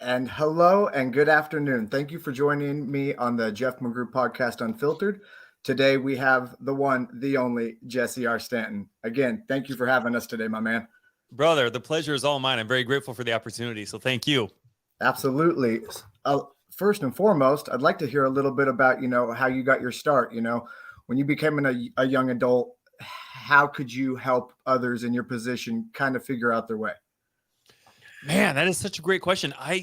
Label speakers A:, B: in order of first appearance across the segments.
A: And hello and good afternoon. Thank you for joining me on the Jeff McGrew podcast, Unfiltered. Today we have the one, the only Jesse R Stanton. Again, thank you for having us today, my man.
B: Brother, the pleasure is all mine. I'm very grateful for the opportunity. So thank you.
A: Absolutely. First and foremost, I'd like to hear a little bit about, how you got your start. When you became a young adult, how could you help others in your position kind of figure out their way?
B: Man, that is such a great question. I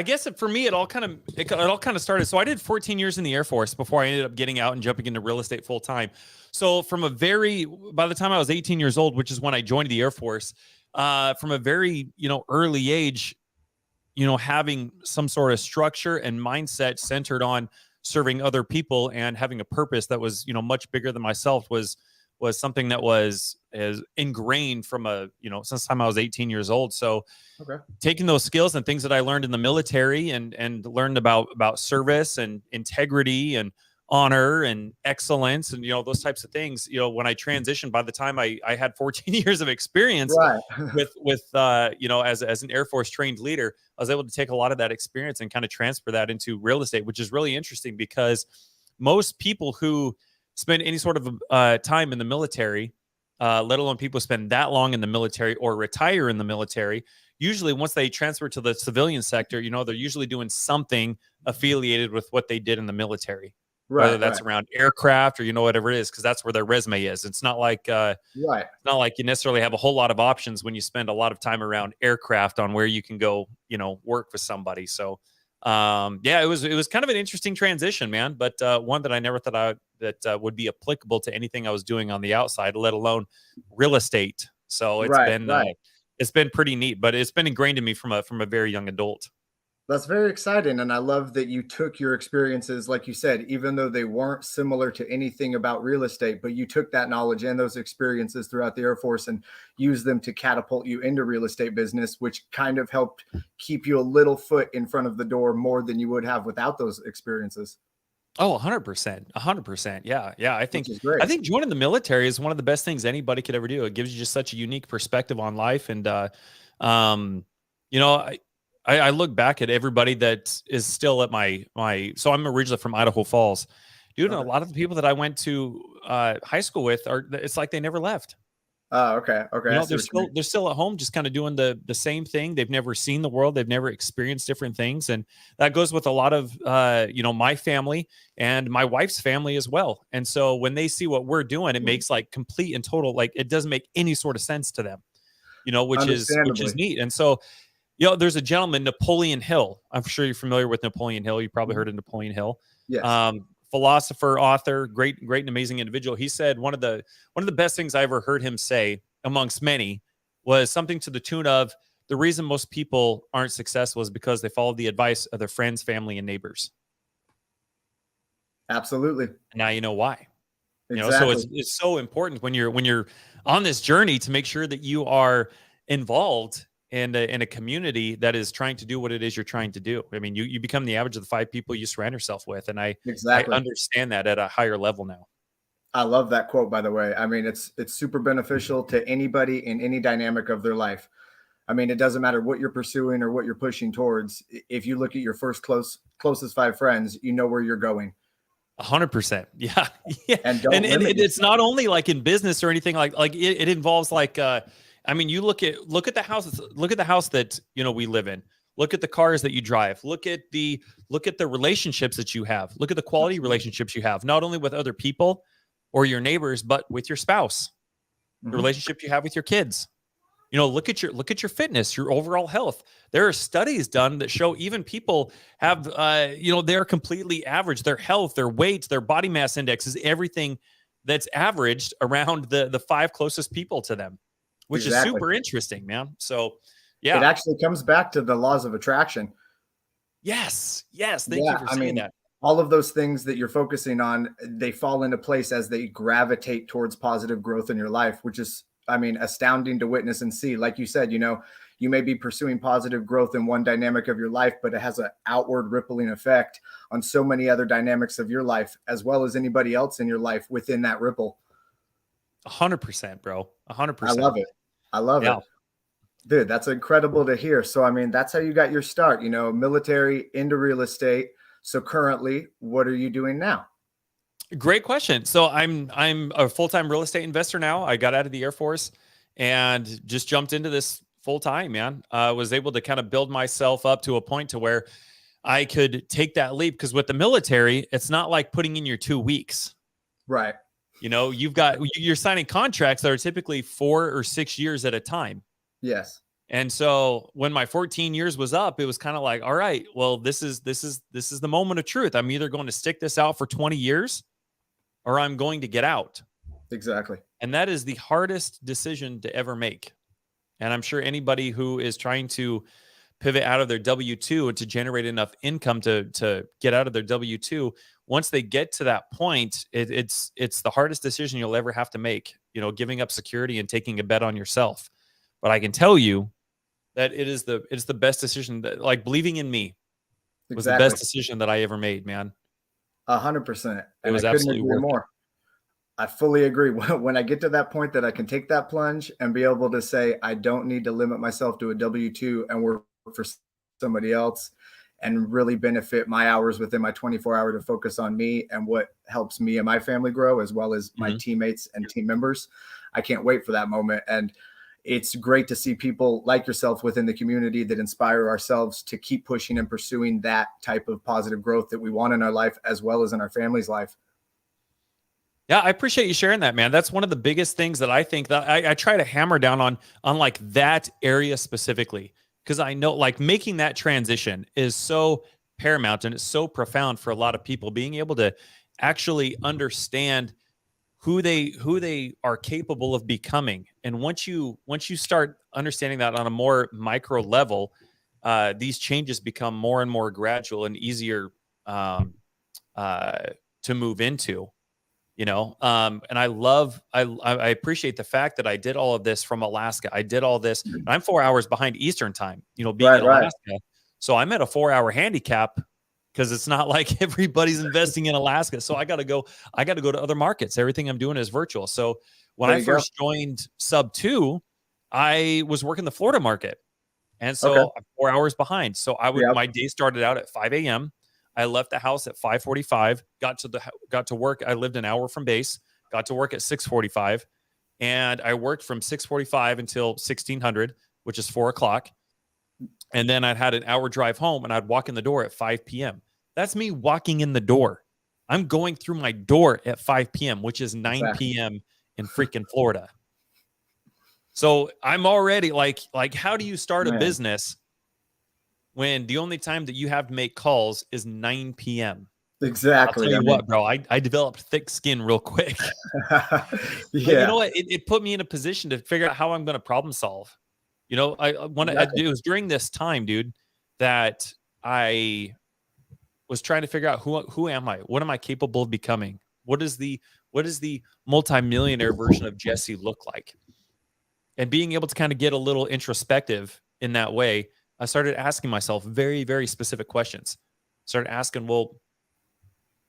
B: guess for me, it all kind of started. So I did 14 years in the Air Force before I ended up getting out and jumping into real estate full time. So by the time I was 18 years old, which is when I joined the Air Force, from a very, early age, having some sort of structure and mindset centered on serving other people and having a purpose that was, much bigger than myself was something that was as ingrained from since the time I was 18 years old. So taking those skills and things that I learned in the military and learned about service and integrity and honor and excellence and, those types of things, when I transitioned, by the time I had 14 years of experience with as an Air Force trained leader, I was able to take a lot of that experience and kind of transfer that into real estate, which is really interesting because most people who spend any sort of time in the military, let alone people spend that long in the military or retire in the military, usually once they transfer to the civilian sector, they're usually doing something affiliated with what they did in the military, whether that's around aircraft or, whatever it is, because that's where their resume is. It's not like it's not like you necessarily have a whole lot of options when you spend a lot of time around aircraft on where you can go, work with somebody. So it was kind of an interesting transition, man, but one that I never thought would be applicable to anything I was doing on the outside, let alone real estate. So it's been pretty neat, but it's been ingrained in me from a very young adult.
A: That's very exciting. And I love that you took your experiences, like you said, even though they weren't similar to anything about real estate, but you took that knowledge and those experiences throughout the Air Force and used them to catapult you into real estate business, which kind of helped keep you a little foot in front of the door more than you would have without those experiences.
B: Oh, 100%. 100%. Yeah. Yeah. I think joining the military is one of the best things anybody could ever do. It gives you just such a unique perspective on life. And, I look back at everybody that is still at so I'm originally from Idaho Falls, dude. And a lot of the people that I went to high school with it's like they never left.
A: Oh, okay.
B: They're still at home, just kind of doing the same thing. They've never seen the world. They've never experienced different things. And that goes with a lot of, my family and my wife's family as well. And so when they see what we're doing, it makes like complete and total, like it doesn't make any sort of sense to them, which is neat. And so, there's a gentleman, Napoleon Hill. I'm sure you're familiar with Napoleon Hill. You probably heard of Napoleon Hill.
A: Yes.
B: Philosopher, author, great and amazing individual. He said one of the best things I ever heard him say, amongst many, was something to the tune of, the reason most people aren't successful is because they follow the advice of their friends, family, and neighbors.
A: Absolutely.
B: Now you know why.
A: Exactly.
B: So it's so important when you're on this journey to make sure that you are involved in a community that is trying to do what it is you're trying to do. I mean, you become the average of the 5 people you surround yourself with. And I understand that at a higher level now.
A: I love that quote, by the way. I mean, it's super beneficial to anybody in any dynamic of their life. I mean, it doesn't matter what you're pursuing or what you're pushing towards. If you look at your first closest 5 friends, you know where you're going.
B: 100%. Yeah. Yeah.
A: And
B: it's not only like in business or anything like it involves like, you look at the house that, we live in, look at the cars that you drive, look at the relationships that you have, look at the quality relationships you have, not only with other people or your neighbors, but with your spouse, the relationship you have with your kids. Look at your fitness, your overall health. There are studies done that show even people have, they're completely average. Their health, their weight, their body mass index is everything that's averaged around the 5 closest people to them, which is super interesting, man. So, yeah.
A: It actually comes back to the laws of attraction.
B: Yes. Thank you for saying that.
A: All of those things that you're focusing on, they fall into place as they gravitate towards positive growth in your life, which is, astounding to witness and see. Like you said, you may be pursuing positive growth in one dynamic of your life, but it has an outward rippling effect on so many other dynamics of your life, as well as anybody else in your life within that ripple.
B: 100%, bro. 100%.
A: I love it. Dude, that's incredible to hear. So, I mean, that's how you got your start, military into real estate. So currently, what are you doing now?
B: Great question. So I'm a full-time real estate investor now. I got out of the Air Force and just jumped into this full time, man. I was able to kind of build myself up to a point to where I could take that leap, because with the military, it's not like putting in your 2 weeks.
A: Right.
B: You're signing contracts that are typically 4 or 6 years at a time.
A: Yes.
B: And so when my 14 years was up, it was kind of like, all right, well, this is the moment of truth. I'm either going to stick this out for 20 years or I'm going to get out.
A: Exactly.
B: And that is the hardest decision to ever make. And I'm sure anybody who is trying to pivot out of their W-2 and to generate enough income to get out of their W-2, once they get to that point, it's the hardest decision you'll ever have to make, giving up security and taking a bet on yourself. But I can tell you that it is the best decision. That, like, believing in me was the best decision that I ever made, man.
A: 100%.
B: It was absolutely worth it.
A: I fully agree. When I get to that point that I can take that plunge and be able to say, I don't need to limit myself to a W-2 and work for somebody else and really benefit my hours within my 24-hour to focus on me and what helps me and my family grow, as well as my teammates and team members. I can't wait for that moment. And it's great to see people like yourself within the community that inspire ourselves to keep pushing and pursuing that type of positive growth that we want in our life, as well as in our family's life.
B: Yeah, I appreciate you sharing that, man. That's one of the biggest things that I think that I try to hammer down on like that area specifically, because I know like making that transition is so paramount and it's so profound for a lot of people, being able to actually understand who they are capable of becoming. And once you start understanding that on a more micro level, these changes become more and more gradual and easier to move into. And I appreciate the fact that I did all of this from Alaska. I did all this. I'm 4 hours behind Eastern time, being in Alaska. Right. So I'm at a 4-hour handicap because it's not like everybody's investing in Alaska. So I got to go to other markets. Everything I'm doing is virtual. So when I first joined Sub 2, I was working the Florida market. And so I'm 4 hours behind. So my day started out at 5 a.m. I left the house at 5:45, got to work. I lived an hour from base, got to work at 6:45, and I worked from 6:45 until 1600, which is 4 o'clock. And then I'd had an hour drive home, and I'd walk in the door at 5 p.m. That's me walking in the door. I'm going through my door at 5 p.m., which is 9 p.m. in freaking Florida. So I'm already like, how do you start a business when the only time that you have to make calls is 9 p.m.?
A: Exactly.
B: I'll tell you what, bro, I developed thick skin real quick. But you know what? It put me in a position to figure out how I'm going to problem solve. It was during this time, dude, that I was trying to figure out who am I? What am I capable of becoming? What does the multimillionaire version of Jesse look like? And being able to kind of get a little introspective in that way, I started asking myself very, very specific questions. Started asking, well,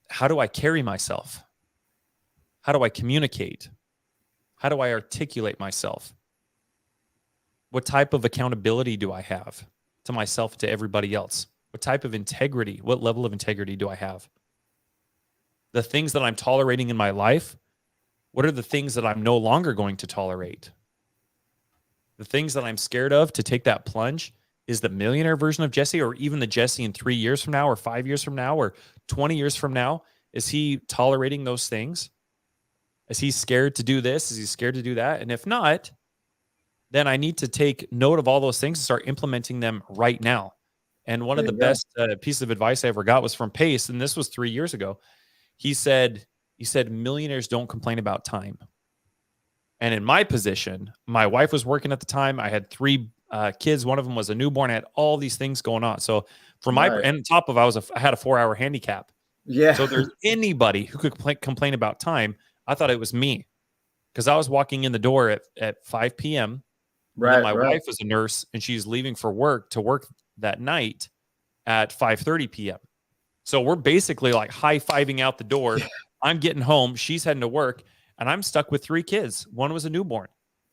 B: how do I carry myself? How do I communicate? How do I articulate myself? What type of accountability do I have to myself, to everybody else? What type of integrity, what level of integrity do I have? The things that I'm tolerating in my life, what are the things that I'm no longer going to tolerate? The things that I'm scared of to take that plunge, is the millionaire version of Jesse, or even the Jesse in 3 years from now, or 5 years from now, or 20 years from now, is he tolerating those things? Is he scared to do this? Is he scared to do that? And if not, then I need to take note of all those things and start implementing them right now. And one of the best pieces of advice I ever got was from Pace, and this was 3 years ago. He said, millionaires don't complain about time. And in my position, my wife was working at the time. I had 3 kids. One of them was a newborn. I had all these things going on. So and on top of, I had a 4-hour handicap. Yeah. So if there's anybody who could complain about time, I thought it was me, because I was walking in the door at 5 p.m. Right. My wife was a nurse, and she's leaving for work that night at 5:30 p.m. So we're basically like high-fiving out the door. I'm getting home. She's heading to work, and I'm stuck with 3 kids. One was a newborn,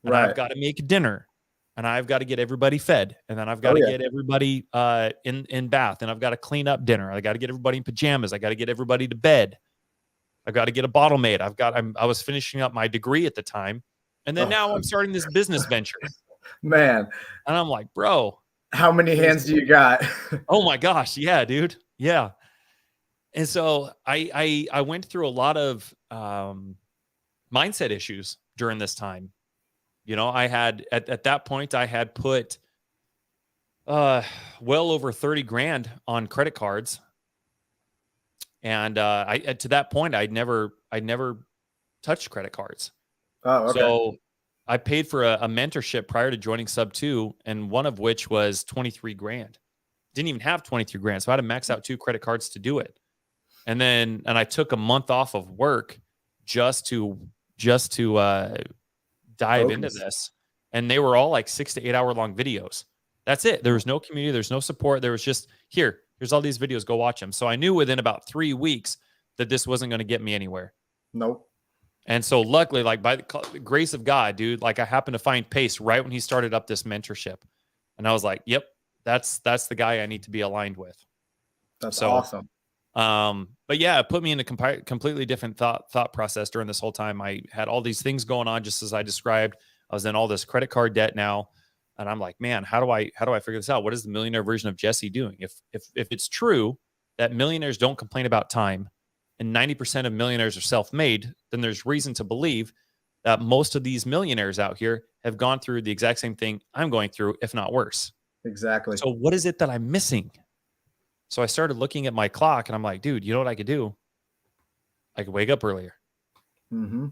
B: and I've got to make dinner. and I've got to get everybody fed, and then I've got
A: Oh
B: to
A: yeah.
B: get everybody in bath, and I've got to clean up dinner. I got to get everybody in pajamas. I got to get everybody to bed. I've got to get a bottle made. I was finishing up my degree at the time, and then now I'm starting this business venture,
A: Man,
B: and I'm like, bro,
A: how many hands do you got?
B: oh my gosh, yeah, dude, yeah. And so I went through a lot of mindset issues during this time. You know, I had at that point I had put well over 30 grand on credit cards. And I to that point I'd never touched credit cards.
A: Oh, okay.
B: So I paid for a mentorship prior to joining Sub 2, and one of which was 23 grand. Didn't even have 23 grand. So I had to max out 2 credit cards to do it. And I took a month off of work just to dive into this. And they were all like 6 to 8 hour long videos. That's it. There was no community. There's no support. There was just, here's all these videos. Go watch them. So I knew within about 3 weeks that this wasn't going to get me anywhere.
A: Nope.
B: And so luckily, like by the grace of God, dude, like I happened to find Pace right when he started up this mentorship. And I was like, yep, that's the guy I need to be aligned with.
A: That's awesome.
B: But yeah, it put me in a completely different thought process during this whole time. I had all these things going on, just as I described. I was in all this credit card debt now. And I'm like, man, how do I figure this out? What is the millionaire version of Jesse doing? If it's true that millionaires don't complain about time and 90% of millionaires are self-made, then there's reason to believe that most of these millionaires out here have gone through the exact same thing I'm going through, if not worse.
A: Exactly.
B: So what is it that I'm missing? So I started looking at my clock and I'm like, dude, you know what I could do? I could wake up earlier.
A: Mm-hmm.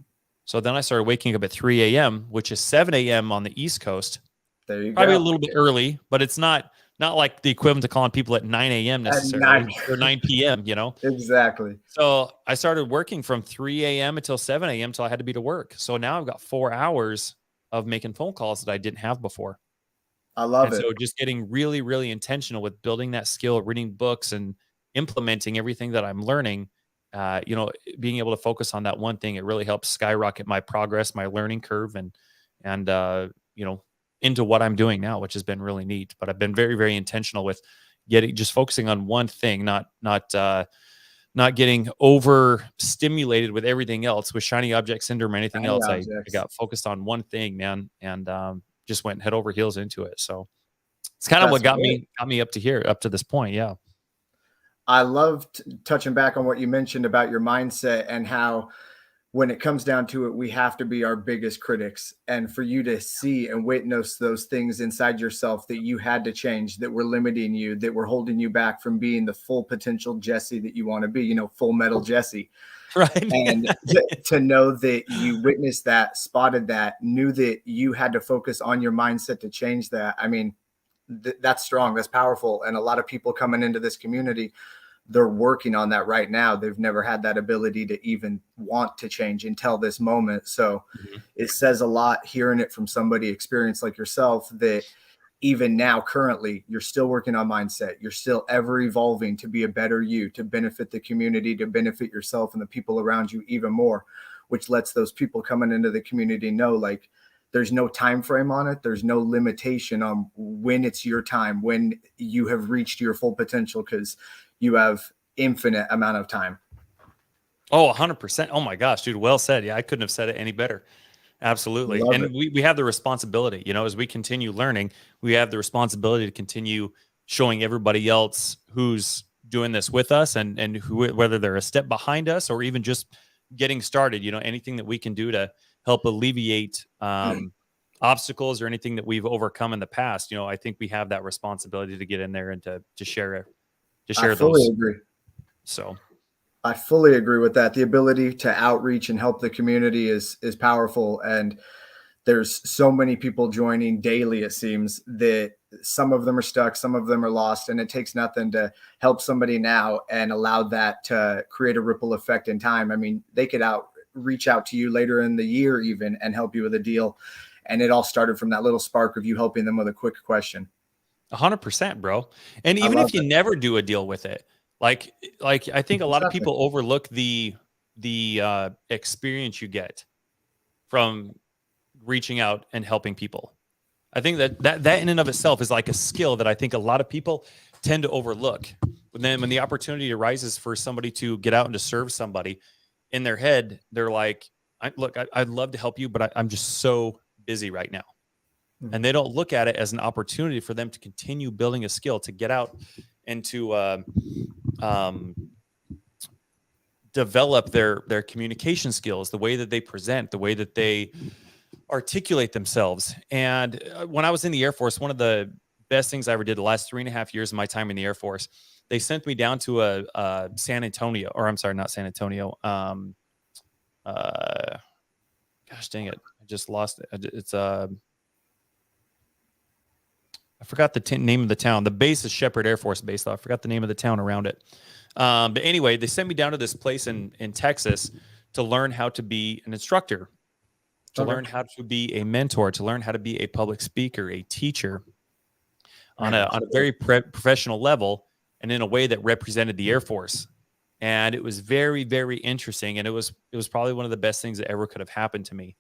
B: So then I started waking up at 3 a.m., which is 7 a.m. on the East Coast.
A: There you
B: Probably
A: go.
B: a little bit early, but it's not like the equivalent to calling people at 9 a.m. necessarily or 9 p.m., you know?
A: Exactly.
B: So I started working from 3 a.m. until 7 a.m. until I had to be to work. So now I've got 4 hours of making phone calls that I didn't have before.
A: I love
B: and
A: it.
B: So just getting really, really intentional with building that skill, reading books and implementing everything that I'm learning, being able to focus on that one thing, it really helps skyrocket my progress, my learning curve, and into what I'm doing now, which has been really neat. But I've been very, very intentional with just focusing on one thing, not getting overstimulated with everything else, with shiny object syndrome or anything else. I got focused on one thing, man, and just went head over heels into it. So it's kind of what got me up to this point. Yeah.
A: I loved touching back on what you mentioned about your mindset and how when it comes down to it, we have to be our biggest critics. And for you to see and witness those things inside yourself that you had to change, that were limiting you, that were holding you back from being the full potential Jesse that you want to be, full metal Jesse.
B: Right.
A: And to know that you witnessed that, spotted that, knew that you had to focus on your mindset to change that. I mean, that's strong. That's powerful. And a lot of people coming into this community, they're working on that right now. They've never had that ability to even want to change until this moment. So It says a lot hearing it from somebody experienced like yourself, that even now, currently, you're still working on mindset. You're still ever evolving to be a better you, to benefit the community, to benefit yourself and the people around you even more, which lets those people coming into the community know, like, there's no time frame on it. There's no limitation on when it's your time, when you have reached your full potential, because you have infinite amount of time.
B: Oh, 100%. Oh my gosh, dude. Well said. Yeah. I couldn't have said it any better. Absolutely.
A: Love
B: and
A: it.
B: we have the responsibility, as we continue learning, we have the responsibility to continue showing everybody else who's doing this with us and whether they're a step behind us or even just getting started, anything that we can do to help alleviate obstacles or anything that we've overcome in the past. I think we have that responsibility to get in there and to share it. I
A: fully agree.
B: So
A: I fully agree with that. The ability to outreach and help the community is powerful. And there's so many people joining daily, it seems, that some of them are stuck, some of them are lost, and it takes nothing to help somebody now and allow that to create a ripple effect in time. I mean, they could reach out to you later in the year even and help you with a deal. And it all started from that little spark of you helping them with a quick question.
B: 100%, bro. And even if you never do a deal with it, like I think a lot of people overlook the experience you get from reaching out and helping people. I think that in and of itself is like a skill that I think a lot of people tend to overlook. But then when the opportunity arises for somebody to get out and to serve somebody, in their head, they're like, I'd love to help you, but I'm just so busy right now.
A: Mhm.
B: And they don't look at it as an opportunity for them to continue building a skill, to get out and to develop their communication skills, the way that they present, the way that they articulate themselves. And when I was in the Air Force, one of the best things I ever did the last 3.5 years of my time in the Air Force, they sent me down to a San Antonio, or I'm sorry, not San Antonio. Gosh dang it, I just lost it. It's I forgot the name of the town. The base is Shepherd Air Force Base, though. I forgot the name of the town around it. But anyway, they sent me down to this place in Texas to learn how to be an instructor, to learn how to be a mentor, to learn how to be a public speaker, a teacher on a very professional level and in a way that represented the Air Force. And it was very, very interesting. And it was probably one of the best things that ever could have happened to me,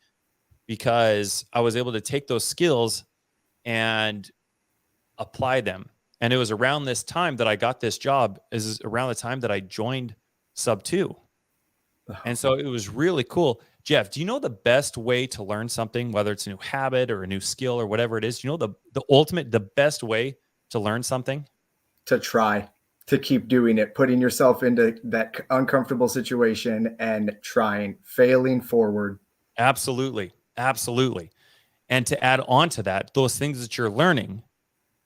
B: because I was able to take those skills and apply them. And it was around this time that I got this job, is around the time that I joined Sub 2. And so it was really cool. Jeff, do you know the best way to learn something, whether it's a new habit or a new skill or whatever it is? Do you know the best way to learn something?
A: To try, to keep doing it, putting yourself into that uncomfortable situation and trying, failing forward.
B: Absolutely. Absolutely. And to add on to that, those things that you're learning,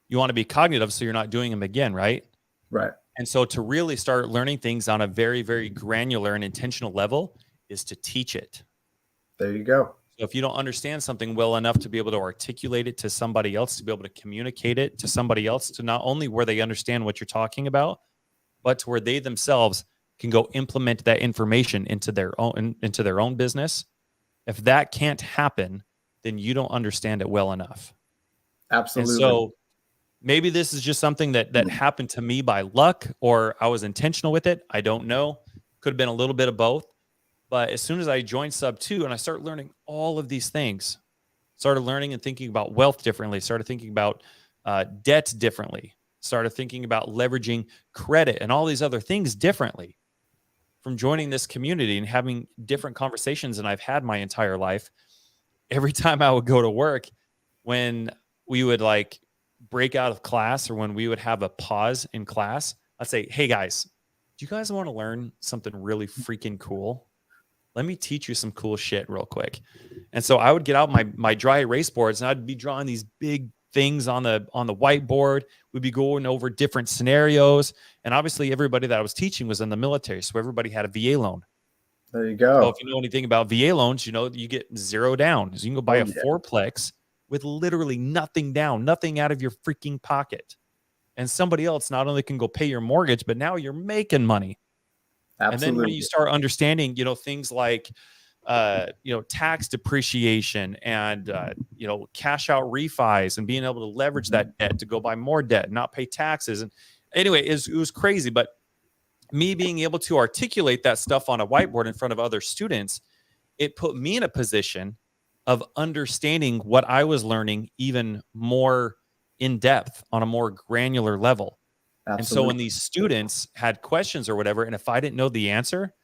B: you want to be cognitive so you're not doing them again, right?
A: Right.
B: And so to really start learning things on a very, very granular and intentional level is to teach it.
A: There you go.
B: So if you don't understand something well enough to be able to articulate it to somebody else, to be able to communicate it to somebody else, to not only where they understand what you're talking about, but to where they themselves can go implement that information into their own business. If that can't happen, then you don't understand it well enough.
A: Absolutely.
B: And so maybe this is just something that happened to me by luck, or I was intentional with it. I don't know. Could have been a little bit of both. But as soon as I joined Sub 2 and I started learning all of these things, started learning and thinking about wealth differently, started thinking about debt differently, started thinking about leveraging credit and all these other things differently, from joining this community and having different conversations than I've had my entire life. Every time I would go to work, when we would like break out of class or when we would have a pause in class, I'd say, hey guys, do you guys want to learn something really freaking cool? Let me teach you some cool shit real quick. And so I would get out my dry erase boards and I'd be drawing these big things on the whiteboard. We'd be going over different scenarios. And obviously everybody that I was teaching was in the military. So everybody had a VA loan.
A: There you go.
B: So if you know anything about VA loans, you know, you get zero down. So you can go buy a fourplex with literally nothing down, nothing out of your freaking pocket. And somebody else not only can go pay your mortgage, but now you're making money. Absolutely. And then when you start understanding, you know, things like, you know, tax depreciation and, you know, cash out refis and being able to leverage that debt to go buy more debt, not pay taxes. And anyway, it was crazy. But me being able to articulate that stuff on a whiteboard in front of other students, it put me in a position of understanding what I was learning even more in depth on a more granular level. Absolutely. And so when these students had questions or whatever, and if I didn't know the answer,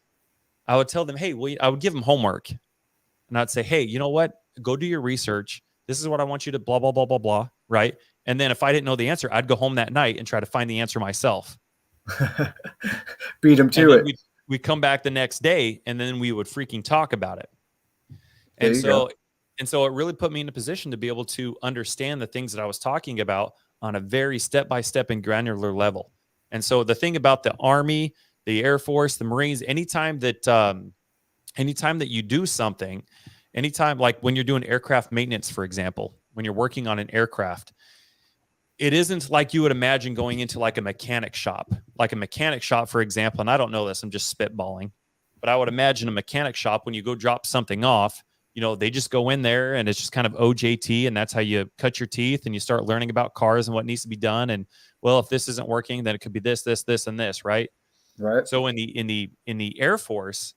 B: I would tell them, hey, well, I would give them homework. And I'd say, hey, you know what? Go do your research. This is what I want you to blah, blah, blah, blah, blah. Right. And then if I didn't know the answer, I'd go home that night and try to find the answer myself.
A: Beat them to it.
B: We'd come back the next day and then we would freaking talk about it. And so it really put me in a position to be able to understand the things that I was talking about on a very step-by-step and granular level. And so the thing about the Army, the Air Force, the Marines, anytime that you do something, anytime like when you're doing aircraft maintenance, for example, when you're working on an aircraft, it isn't like you would imagine going into like a mechanic shop. Like a mechanic shop, for example, and I don't know this, I'm just spitballing, but I would imagine a mechanic shop, when you go drop something off, you know, they just go in there and it's just kind of OJT, and that's how you cut your teeth and you start learning about cars and what needs to be done. And well, if this isn't working, then it could be this, this, this, and this, right? Right. So in the Air Force,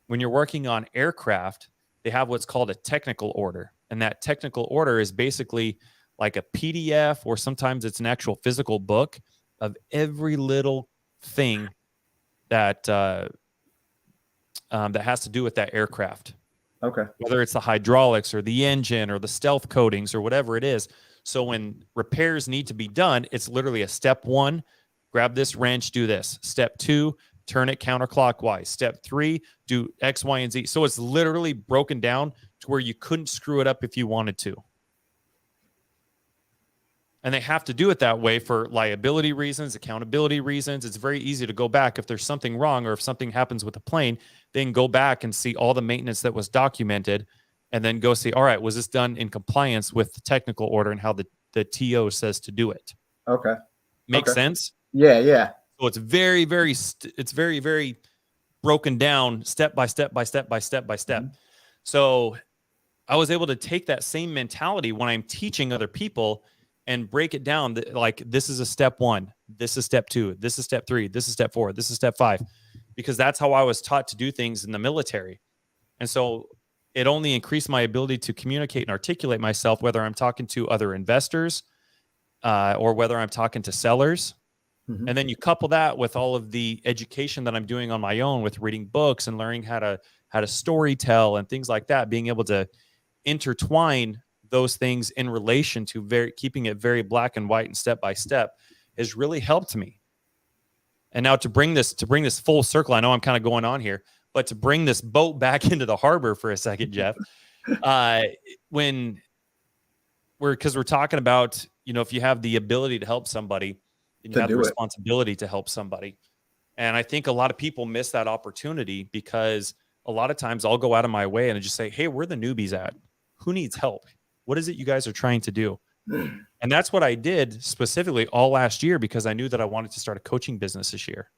B: when you're working on aircraft, they have what's called a technical order. And that technical order is basically like a PDF, or sometimes it's an actual physical book of every little thing that that has to do with that aircraft.
A: Okay.
B: Whether it's the hydraulics or the engine or the stealth coatings or whatever it is. So when repairs need to be done, it's literally a step 1, grab this wrench, do this. Step 2, turn it counterclockwise. Step 3, do X, Y, and Z. So it's literally broken down to where you couldn't screw it up if you wanted to. And they have to do it that way for liability reasons, accountability reasons. It's very easy to go back if there's something wrong, or if something happens with a plane, then go back and see all the maintenance that was documented, and then go see, all right, was this done in compliance with the technical order and how the TO says to do it?
A: Okay.
B: Makes sense?
A: Yeah.
B: So it's very, very broken down step by step by step by step by step.
A: Mm-hmm.
B: So I was able to take that same mentality when I'm teaching other people and break it down. Like, this is a step 1, this is step 2, this is step 3, this is step 4, this is step 5, because that's how I was taught to do things in the military. And so it only increased my ability to communicate and articulate myself, whether I'm talking to other investors or whether I'm talking to sellers.
A: Mm-hmm.
B: And then you couple that with all of the education that I'm doing on my own with reading books and learning how to story tell and things like that, being able to intertwine those things in relation to keeping it very black and white and step by step has really helped me. And now to bring this full circle, I know I'm kind of going on here, but to bring this boat back into the harbor for a second, Jeff, because we're talking about, if you have the ability to help somebody, then you have the responsibility to help somebody. And I think a lot of people miss that opportunity, because a lot of times I'll go out of my way and just say, hey, where are the newbies at? Who needs help? What is it you guys are trying to do? And that's what I did specifically all last year, because I knew that I wanted to start a coaching business this year.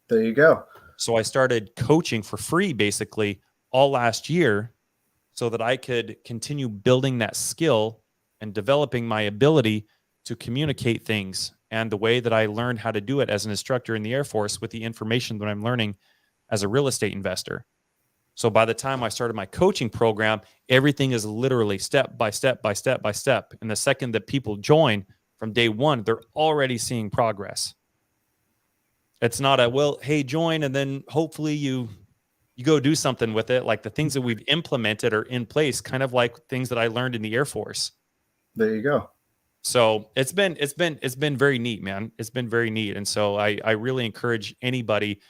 A: There you go.
B: So I started coaching for free basically all last year, so that I could continue building that skill and developing my ability to communicate things, and the way that I learned how to do it as an instructor in the Air Force with the information that I'm learning as a real estate investor. So by the time I started my coaching program, everything is literally step by step by step by step. And the second that people join from day 1, they're already seeing progress. It's not hey, join, and then hopefully you go do something with it. Like the things that we've implemented are in place, kind of like things that I learned in the Air Force.
A: There you go.
B: So it's been very neat, man. It's been very neat. And so I really encourage anybody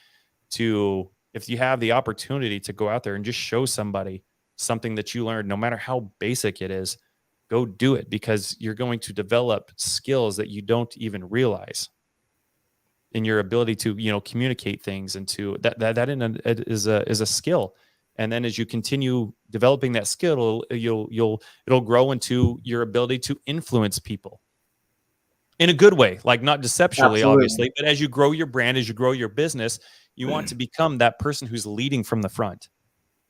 B: to, if you have the opportunity to go out there and just show somebody something that you learned, no matter how basic it is, go do it, because you're going to develop skills that you don't even realize in your ability to, communicate things, and to that is a skill. And then as you continue developing that skill, it'll grow into your ability to influence people in a good way, like not deceptively, obviously, but as you grow your brand, as you grow your business, you want to become that person who's leading from the front,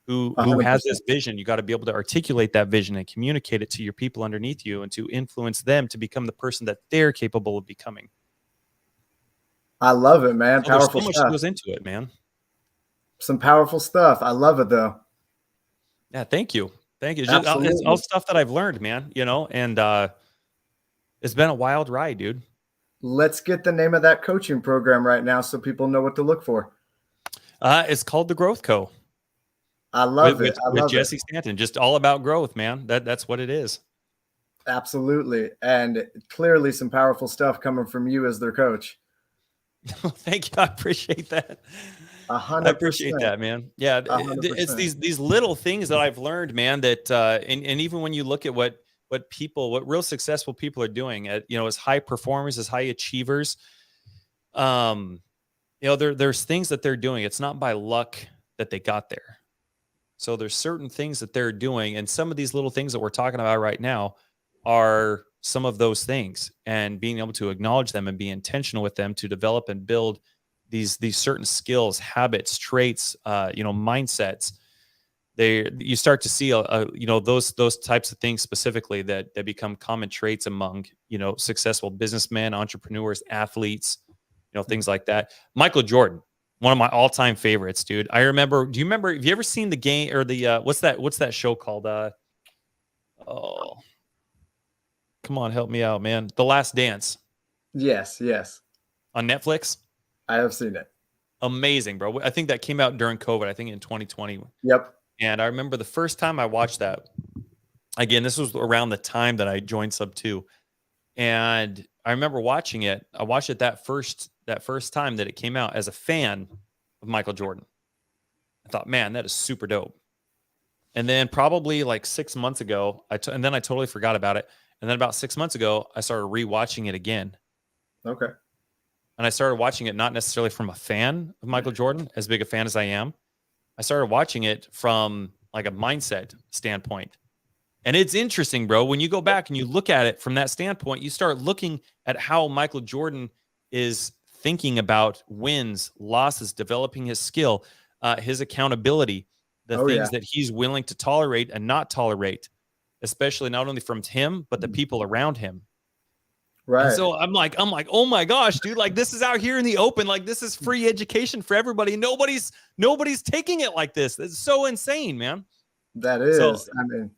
B: who has this vision. You got to be able to articulate that vision and communicate it to your people underneath you, and to influence them to become the person that they're capable of becoming.
A: I love it, man. Powerful
B: so much
A: stuff.
B: Goes into it, man.
A: Some powerful stuff. I love it, though.
B: Yeah, thank you. It's all stuff that I've learned, man. And it's been a wild ride, dude.
A: Let's get the name of that coaching program right now, so people know what to look for.
B: It's called The Growth Co.
A: I love it.
B: With Jesse Stanton, just all about growth, man. That's what it is.
A: Absolutely. And clearly some powerful stuff coming from you as their coach.
B: Thank you. I appreciate that.
A: 100%.
B: I appreciate that, man. Yeah.
A: 100%.
B: It's these little things that I've learned, man, that, and even when you look at what real successful people are doing as high performers, as high achievers, there's things that they're doing. It's not by luck that they got there. So there's certain things that they're doing. And some of these little things that we're talking about right now are some of those things, and being able to acknowledge them and be intentional with them to develop and build these certain skills, habits, traits, mindsets. You start to see, those types of things specifically that become common traits among, successful businessmen, entrepreneurs, athletes, things like that. Michael Jordan, one of my all-time favorites, dude. Do you remember, have you ever seen the game or the, what's that show called? Come on, help me out, man. The Last Dance
A: Yes, yes.
B: on Netflix.
A: I have seen it.
B: Amazing, bro. I think that came out during COVID, I think in 2020.
A: Yep.
B: And I remember the first time I watched that, again, this was around the time that I joined Sub 2. And I remember watching it. I watched it that first time that it came out as a fan of Michael Jordan. I thought, man, that is super dope. And then probably like 6 months ago, and then I totally forgot about it. And then about 6 months ago, I started rewatching it again.
A: Okay.
B: And I started watching it not necessarily from a fan of Michael Jordan, as big a fan as I am. I started watching it from like a mindset standpoint. And it's interesting, bro. When you go back and you look at it from that standpoint, you start looking at how Michael Jordan is thinking about wins, losses, developing his skill, his accountability, the things that he's willing to tolerate and not tolerate, especially not only from him, but the people around him.
A: Right.
B: And so I'm like, oh my gosh, dude, like this is out here in the open. Like this is free education for everybody. Nobody's taking it like this. It's so insane, man.
A: That is. So, I mean,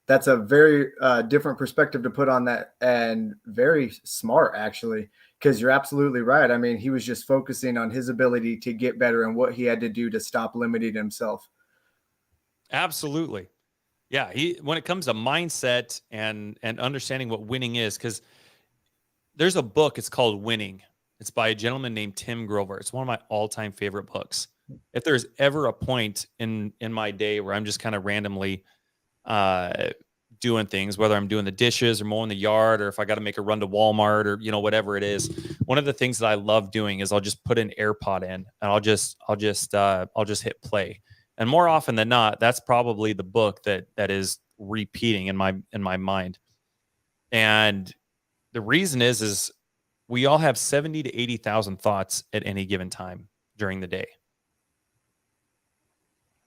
A: that's a very different perspective to put on that, and very smart, actually, because you're absolutely right. I mean, he was just focusing on his ability to get better and what he had to do to stop limiting himself.
B: Absolutely. Yeah. When it comes to mindset and understanding what winning is, because there's a book, it's called Winning. It's by a gentleman named Tim Grover. It's one of my all-time favorite books. If there's ever a point in my day where I'm just kind of randomly doing things, whether I'm doing the dishes or mowing the yard, or if I got to make a run to Walmart, or whatever it is, one of the things that I love doing is I'll just put an AirPod in and I'll just hit play. And more often than not, that's probably the book that is repeating in my mind. And the reason is we all have 70 to 80,000 thoughts at any given time during the day.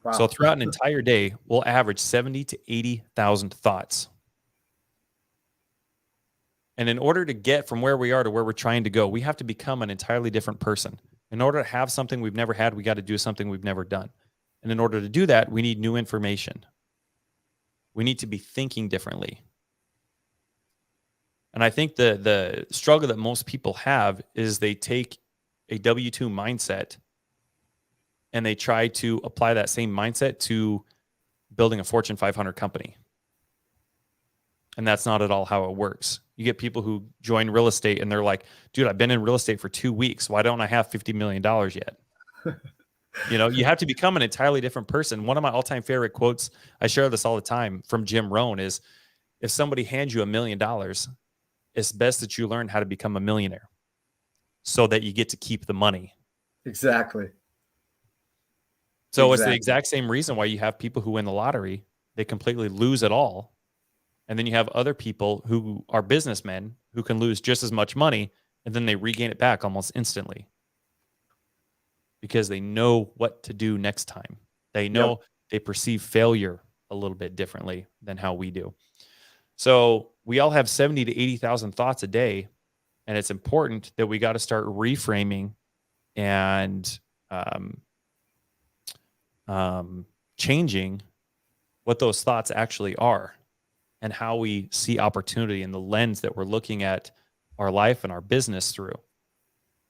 B: Wow. So throughout an entire day, we'll average 70 to 80,000 thoughts. And in order to get from where we are to where we're trying to go, we have to become an entirely different person. In order to have something we've never had, we got to do something we've never done. And in order to do that, we need new information. We need to be thinking differently. And I think the struggle that most people have is they take a W-2 mindset and they try to apply that same mindset to building a Fortune 500 company. And that's not at all how it works. You get people who join real estate and they're like, dude, I've been in real estate for 2 weeks. Why don't I have $50 million yet? You have to become an entirely different person. One of my all-time favorite quotes, I share this all the time, from Jim Rohn, is if somebody hands you $1 million, it's best that you learn how to become a millionaire so that you get to keep the money.
A: Exactly.
B: So it's the exact same reason why you have people who win the lottery, they completely lose it all. And then you have other people who are businessmen who can lose just as much money, and then they regain it back almost instantly because they know what to do next time. They know they perceive failure a little bit differently than how we do. So we all have 70 to 80,000 thoughts a day, and it's important that we got to start reframing and changing what those thoughts actually are and how we see opportunity and the lens that we're looking at our life and our business through.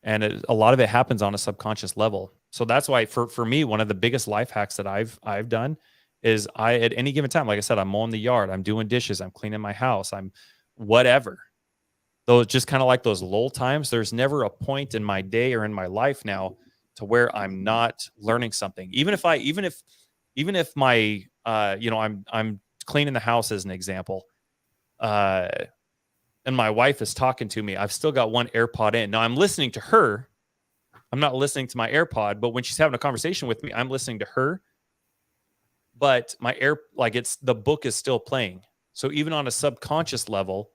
B: And a lot of it happens on a subconscious level. So that's why for me, one of the biggest life hacks that I've done is at any given time, like I said, I'm mowing the yard, I'm doing dishes, I'm cleaning my house, I'm whatever. Those just kind of like those lull times. There's never a point in my day or in my life now to where I'm not learning something. Even if my I'm cleaning the house as an example, and my wife is talking to me, I've still got one AirPod in. Now I'm listening to her. I'm not listening to my AirPod, but when she's having a conversation with me, I'm listening to her. But the book is still playing. So even on a subconscious level,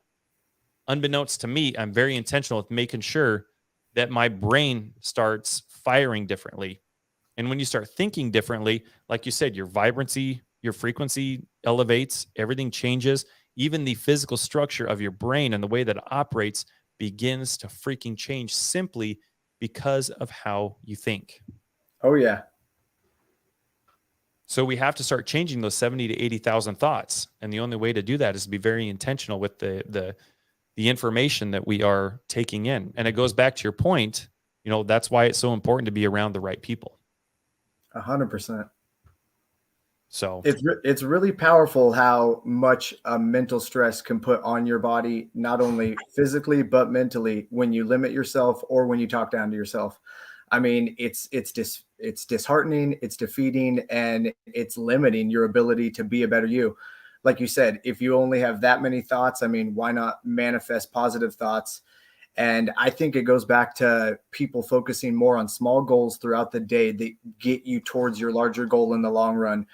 B: unbeknownst to me, I'm very intentional with making sure that my brain starts firing differently. And when you start thinking differently, like you said, your vibrancy, your frequency elevates, everything changes. Even the physical structure of your brain and the way that it operates begins to freaking change simply because of how you think.
A: Oh, yeah.
B: So we have to start changing those 70 to 80,000 thoughts. And the only way to do that is to be very intentional with the the information that we are taking in. And it goes back to your point, that's why it's so important to be around the right people.
A: 100%.
B: So
A: it's really powerful how much mental stress can put on your body, not only physically but mentally, when you limit yourself or when you talk down to yourself. I mean, it's disheartening, it's defeating, and it's limiting your ability to be a better you. Like you said, if you only have that many thoughts, I mean, why not manifest positive thoughts? And I think it goes back to people focusing more on small goals throughout the day that get you towards your larger goal in the long run.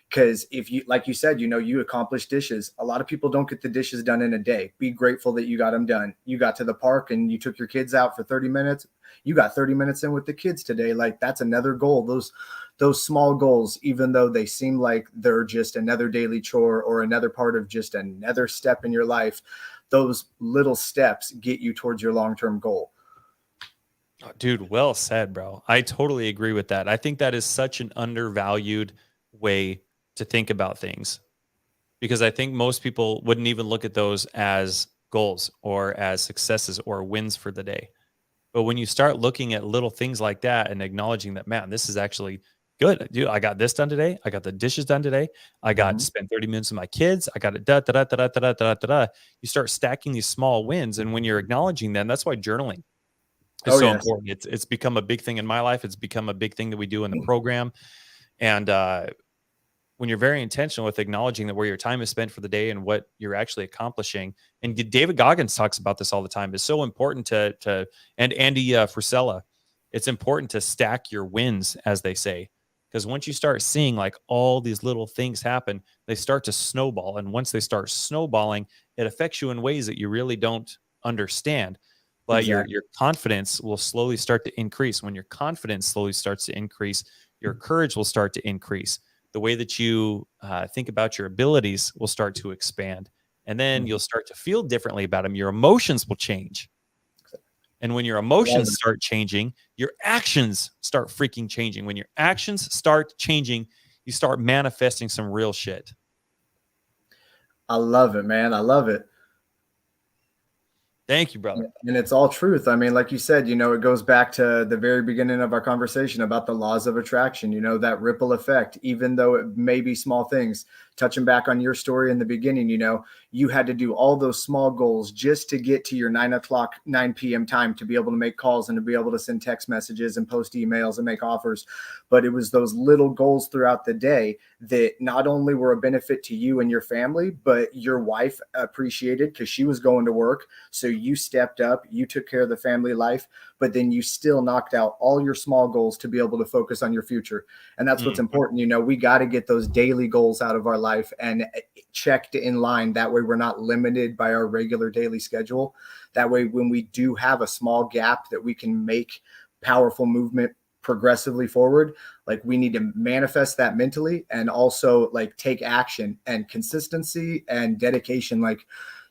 A: Because if you, like you said, you accomplish dishes. A lot of people don't get the dishes done in a day. Be grateful that you got them done. You got to the park and you took your kids out for 30 minutes. You got 30 minutes in with the kids today. Like, that's another goal. Those small goals, even though they seem like they're just another daily chore or another part of just another step in your life, those little steps get you towards your long-term goal.
B: Oh, dude, well said, bro. I totally agree with that. I think that is such an undervalued way to think about things, because I think most people wouldn't even look at those as goals or as successes or wins for the day. But when you start looking at little things like that and acknowledging that, man, this is actually good. Dude, I got this done today. I got the dishes done today. I got to spend 30 minutes with my kids. I got it da da da da da da da da da. You start stacking these small wins, and when you're acknowledging them, that's why journaling is so important. It's become a big thing in my life. It's become a big thing that we do in the program. And when you're very intentional with acknowledging that where your time is spent for the day and what you're actually accomplishing, and David Goggins talks about this all the time, is so important to and Andy Frisella, it's important to stack your wins, as they say, because once you start seeing like all these little things happen, they start to snowball. And once they start snowballing, it affects you in ways that you really don't understand. But your confidence will slowly start to increase. When your confidence slowly starts to increase, your courage will start to increase. The way that you think about your abilities will start to expand. And then you'll start to feel differently about them. Your emotions will change. And when your emotions start changing, your actions start freaking changing. When your actions start changing, you start manifesting some real shit.
A: I love it, man. I love it.
B: Thank you, brother.
A: And it's all truth. I mean, like you said, it goes back to the very beginning of our conversation about the laws of attraction, that ripple effect, even though it may be small things. Touching back on your story in the beginning, you had to do all those small goals just to get to your 9 p.m. time to be able to make calls and to be able to send text messages and post emails and make offers. But it was those little goals throughout the day that not only were a benefit to you and your family, but your wife appreciated because she was going to work. So you stepped up, you took care of the family life, but then you still knocked out all your small goals to be able to focus on your future. And that's what's important. We got to get those daily goals out of our life and checked in line. That way we're not limited by our regular daily schedule. That way, when we do have a small gap, that we can make powerful movement progressively forward. Like, we need to manifest that mentally and also like take action. And consistency and dedication, like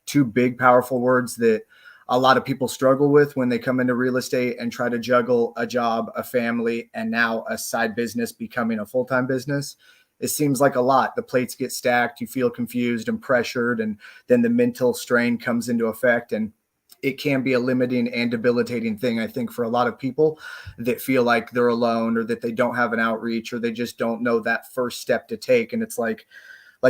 A: two big powerful words that a lot of people struggle with when they come into real estate and try to juggle a job, a family, and now a side business becoming a full-time business. It seems like a lot. The plates get stacked, you feel confused and pressured, and then the mental strain comes into effect. And it can be a limiting and debilitating thing, I think, for a lot of people that feel like they're alone or that they don't have an outreach or they just don't know that first step to take. And it's like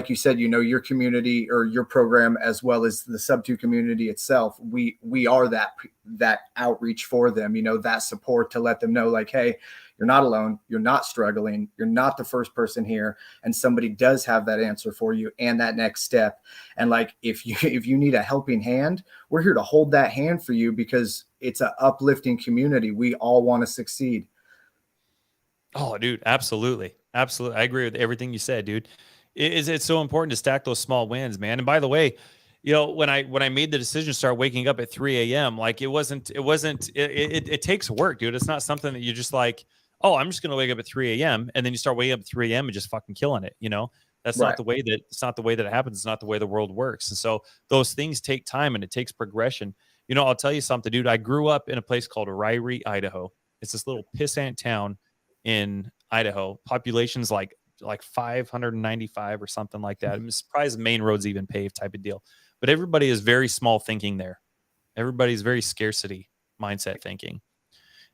A: you said, your community or your program, as well as the Sub2 community itself, we are that outreach for them, that support to let them know, like, hey, you're not alone. You're not struggling. You're not the first person here. And somebody does have that answer for you and that next step. And like, if you need a helping hand, we're here to hold that hand for you, because it's an uplifting community. We all want to succeed.
B: Oh, dude, absolutely. Absolutely. I agree with everything you said, dude. It's so important to stack those small wins, man. And by the way, when I made the decision to start waking up at 3 a.m., like it takes work, dude. It's not something that you just like, oh, I'm just going to wake up at 3 a.m. and then you start waking up at 3 a.m. and just fucking killing it. That's
A: Right.
B: not the way that it happens. It's not the way the world works. And so those things take time and it takes progression. I'll tell you something, dude. I grew up in a place called Ryrie, Idaho. It's this little pissant town in Idaho. Population's like 595 or something like that. I'm surprised the main road's even paved, type of deal. But everybody is very small thinking there. Everybody's very scarcity mindset thinking.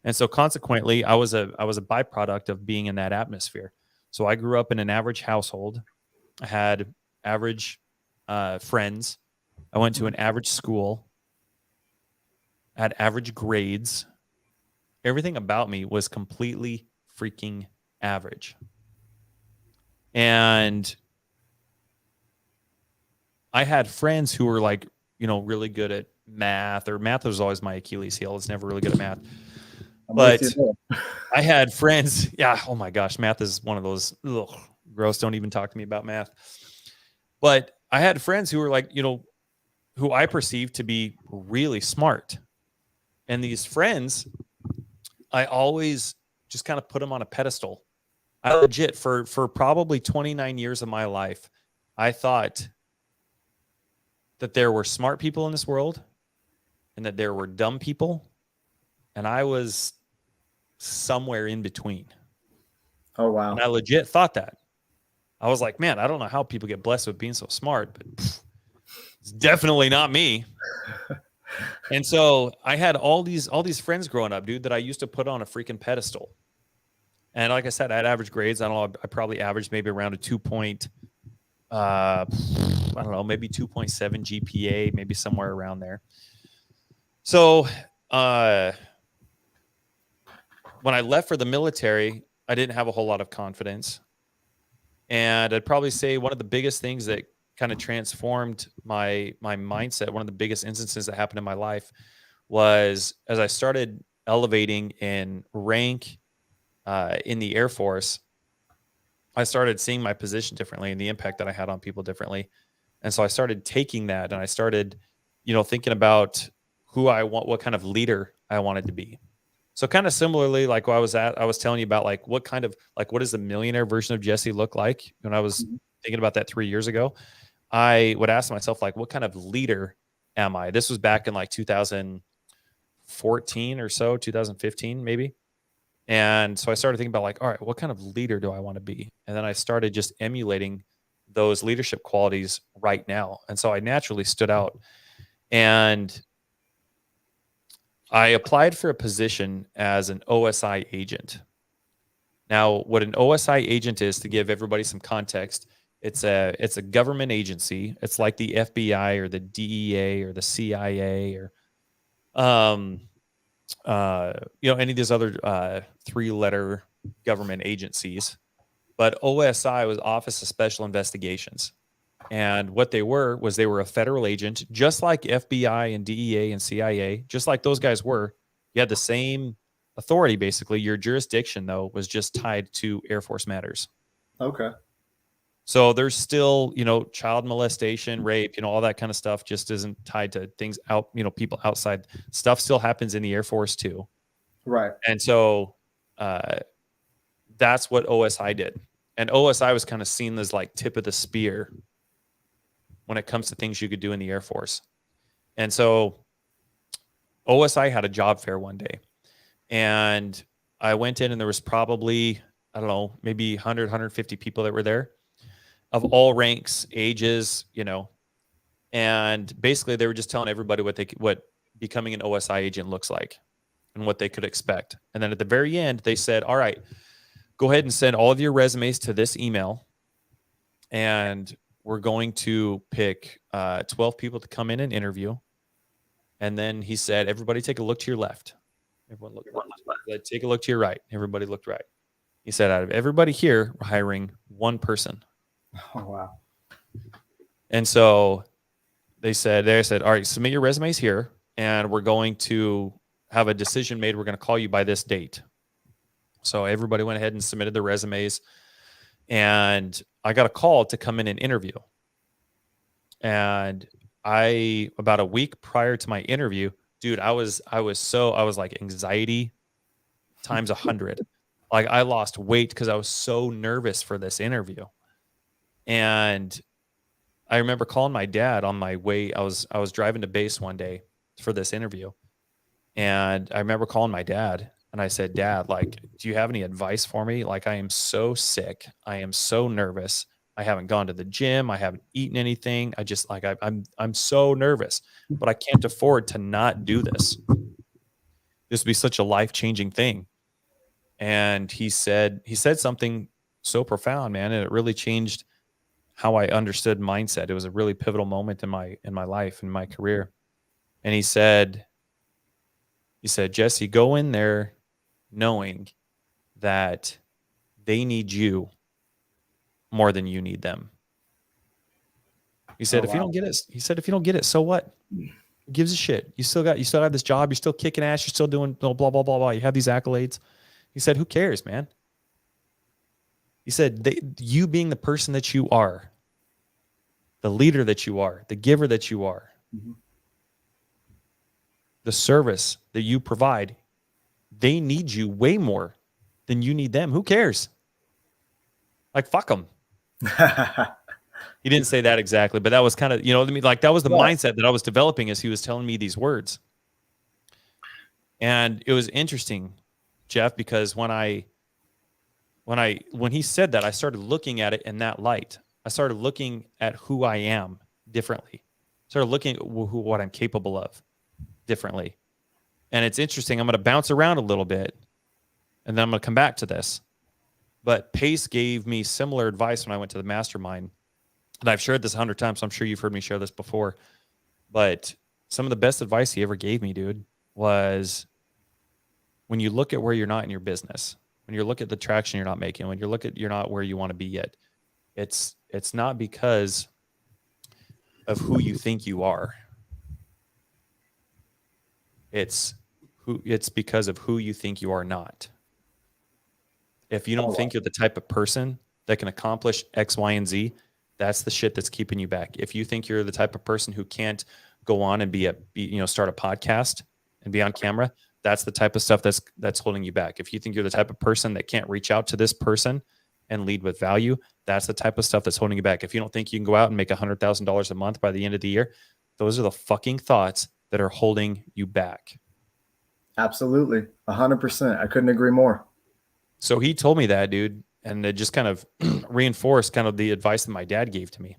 B: And so consequently, I was a byproduct of being in that atmosphere. So I grew up in an average household. I had average friends. I went to an average school. I had average grades. Everything about me was completely freaking average. And I had friends who were like, really good at math, or math was always my Achilles heel. I was never really good at math. But I had friends. Yeah. Oh my gosh. Math is one of those gross. Don't even talk to me about math. But I had friends who were like, who I perceived to be really smart. And these friends, I always just kind of put them on a pedestal. I legit, for probably 29 years of my life, I thought that there were smart people in this world and that there were dumb people. And I was somewhere in between.
A: Oh, wow.
B: And I legit thought that. I was like, man, I don't know how people get blessed with being so smart, but it's definitely not me. And so I had all these friends growing up, dude, that I used to put on a freaking pedestal. And like I said, I had average grades. I don't know, I probably averaged maybe around a maybe 2.7 GPA, maybe somewhere around there. So when I left for the military, I didn't have a whole lot of confidence. And I'd probably say one of the biggest things that kind of transformed my mindset, one of the biggest instances that happened in my life, was as I started elevating in rank in the Air Force, I started seeing my position differently and the impact that I had on people differently. And so I started taking that and I started, thinking about who I want, what kind of leader I wanted to be. So kind of similarly, like I was telling you about like what does the millionaire version of Jesse look like? When I was thinking about that 3 years ago, I would ask myself, like, what kind of leader am I? This was back in like 2014 or so, 2015 maybe. And so I started thinking about like, all right, what kind of leader do I want to be? And then I started just emulating those leadership qualities right now. And so I naturally stood out. And I applied for a position as an OSI agent. Now, what an OSI agent is, to give everybody some context, it's a government agency. It's like the FBI or the DEA or the CIA or any of these other 3-letter government agencies. But OSI was Office of Special Investigations. And what they were a federal agent, just like FBI and DEA and CIA, just like those guys were. You had the same authority, basically. Your jurisdiction, though, was just tied to Air Force matters.
A: Okay.
B: So there's still, child molestation, rape, all that kind of stuff just isn't tied to things out, people outside. Stuff still happens in the Air Force too.
A: Right.
B: And so that's what OSI did. And OSI was kind of seen as like tip of the spear when it comes to things you could do in the Air Force. And so OSI had a job fair one day. And I went in and there was probably, I don't know, maybe 100, 150 people that were there of all ranks, ages, and basically they were just telling everybody what becoming an OSI agent looks like and what they could expect. And then at the very end, they said, all right, go ahead and send all of your resumes to this email. And we're going to pick 12 people to come in and interview. And then he said, everybody take a look to your left. Everyone looked left. Take a look to your right. Everybody looked right. He said, out of everybody here, we're hiring one person.
A: Oh, wow.
B: And so they said, all right, submit your resumes here, and we're going to have a decision made. We're going to call you by this date. So everybody went ahead and submitted their resumes, and I got a call to come in and interview. And about a week prior to my interview, dude, I was like anxiety times 100. Like I lost weight because I was so nervous for this interview. And I remember calling my dad on my way. I was driving to base one day for this interview. And I remember calling my dad and I said, Dad, like, do you have any advice for me? Like, I am so sick. I am so nervous. I haven't gone to the gym. I haven't eaten anything. I just like, I'm so nervous, but I can't afford to not do this. This would be such a life-changing thing. And he said something so profound, man. And it really changed how I understood mindset. It was a really pivotal moment in my life, in my career. And he said, Jesse, go in there knowing that they need you more than you need them. He said, if you don't get it, so what? Who gives a shit? You still have this job. You're still kicking ass. You're still doing blah, blah, blah, blah. You have these accolades. He said, who cares, man? He said, you being the person that you are, the leader that you are, the giver that you are, the service that you provide, they need you way more than you need them. Who cares? Like, fuck them. He didn't say that exactly, but that was kind of, you know what I mean? Like, that was the mindset that I was developing as he was telling me these words. And it was interesting, Jeff, because when he said that, I started looking at it in that light. I started looking at who I am differently. Started looking at what I'm capable of differently. And it's interesting. I'm going to bounce around a little bit, and then I'm going to come back to this. But Pace gave me similar advice when I went to the mastermind. And I've shared this 100 times, so I'm sure you've heard me share this before. But some of the best advice he ever gave me, dude, was when you look at where you're not in your business, when you look at the traction you're not making, when you look at you're not where you want to be yet, it's not because of who you think you are. It's because of who you think you are not. If you don't think you're the type of person that can accomplish X, Y, and Z, that's the shit that's keeping you back. If you think you're the type of person who can't go on and start a podcast and be on camera, that's the type of stuff that's holding you back. If you think you're the type of person that can't reach out to this person and lead with value, that's the type of stuff that's holding you back. If you don't think you can go out and make $100,000 a month by the end of the year, those are the fucking thoughts that are holding you back.
A: Absolutely. 100%. I couldn't agree more.
B: So he told me that, dude, and it just kind of reinforced kind of the advice that my dad gave to me.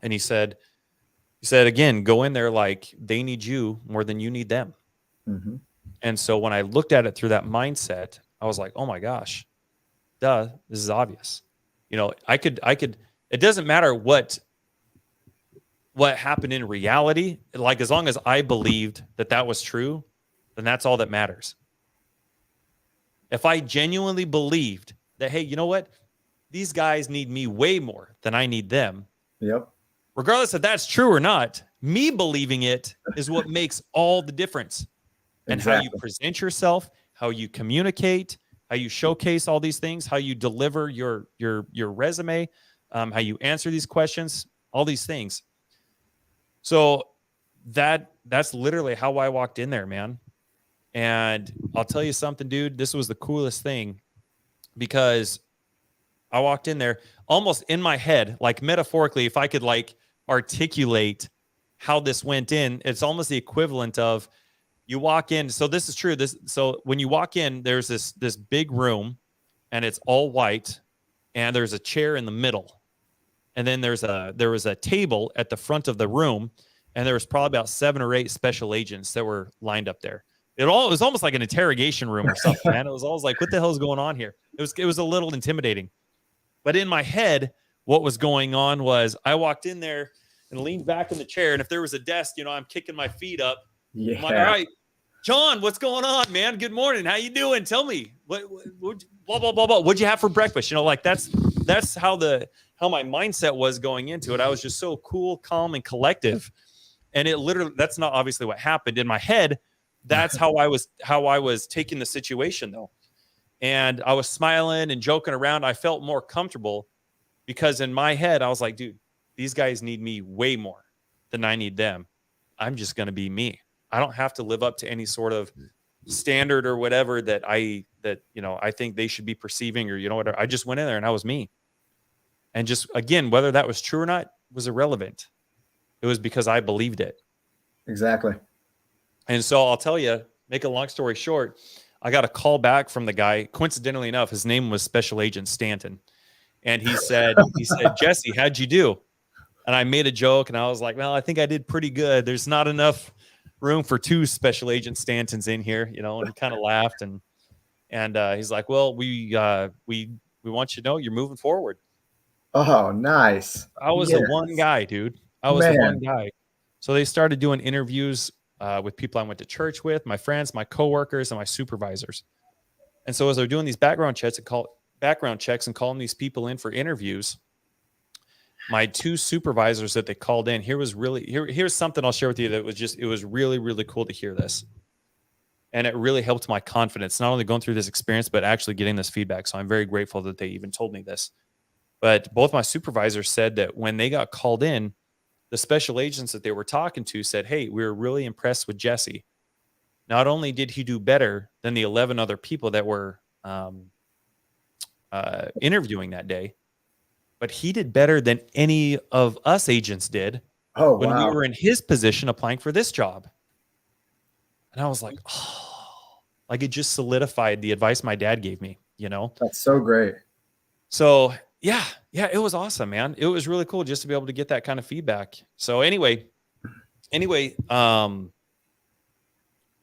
B: And he said, again, go in there like they need you more than you need them. Mm-hmm. And so when I looked at it through that mindset, I was like, oh my gosh, duh, this is obvious. You know, I could, it doesn't matter what happened in reality. Like, as long as I believed that was true, then that's all that matters. If I genuinely believed that, hey, you know what? These guys need me way more than I need them.
A: Yep.
B: Regardless if that's true or not, me believing it is what makes all the difference. And exactly. How you present yourself, how you communicate, how you showcase all these things, how you deliver your resume, how you answer these questions, all these things. So that's literally how I walked in there, man. And I'll tell you something, dude, this was the coolest thing, because I walked in there almost in my head, like metaphorically, if I could like articulate how this went in, it's almost the equivalent of you walk in. So this is true. So when you walk in, there's this big room, and it's all white, and there's a chair in the middle. And then there was a table at the front of the room, and there was probably about 7 or 8 special agents that were lined up there. It was almost like an interrogation room or something, man. It was always like, what the hell is going on here? It was a little intimidating. But in my head, what was going on was I walked in there and leaned back in the chair, and if there was a desk, I'm kicking my feet up.
A: Yeah.
B: I'm like, all right, John, what's going on, man? Good morning. How you doing? Tell me. What blah blah blah blah. What'd you have for breakfast? Like that's how my mindset was going into it. I was just so cool, calm, and collective. And it literally, that's not obviously what happened in my head. That's how I was taking the situation, though. And I was smiling and joking around. I felt more comfortable because in my head, I was like, dude, these guys need me way more than I need them. I'm just going to be me. I don't have to live up to any sort of standard or whatever that I think they should be perceiving, or, whatever. I just went in there and I was me. And just, again, whether that was true or not was irrelevant. It was because I believed it.
A: Exactly.
B: And so I'll tell you, make a long story short, I got a call back from the guy. Coincidentally enough, his name was Special Agent Stanton. And he said, Jesse, how'd you do? And I made a joke and I was like, well, I think I did pretty good. There's not enough room for 2 special agent Stantons in here, you know, and he kind of laughed and he's like, well, we want you to know you're moving forward.
A: Oh, nice.
B: I was the one guy, dude. I was the one guy. So they started doing interviews with people I went to church with, my friends, my coworkers, and my supervisors. And so as they're doing these background checks and calling these people in for interviews, my 2 supervisors that they called in, here's something I'll share with you that it was really, really cool to hear this. And it really helped my confidence, not only going through this experience, but actually getting this feedback. So I'm very grateful that they even told me this. But both my supervisors said that when they got called in, the special agents that they were talking to said, hey, we were really impressed with Jesse. Not only did he do better than the 11 other people that were interviewing that day, but he did better than any of us agents did when we were in his position applying for this job. And I was like, oh, like it just solidified the advice my dad gave me, you know?
A: That's so great.
B: So yeah, it was awesome, man. It was really cool just to be able to get that kind of feedback. So anyway,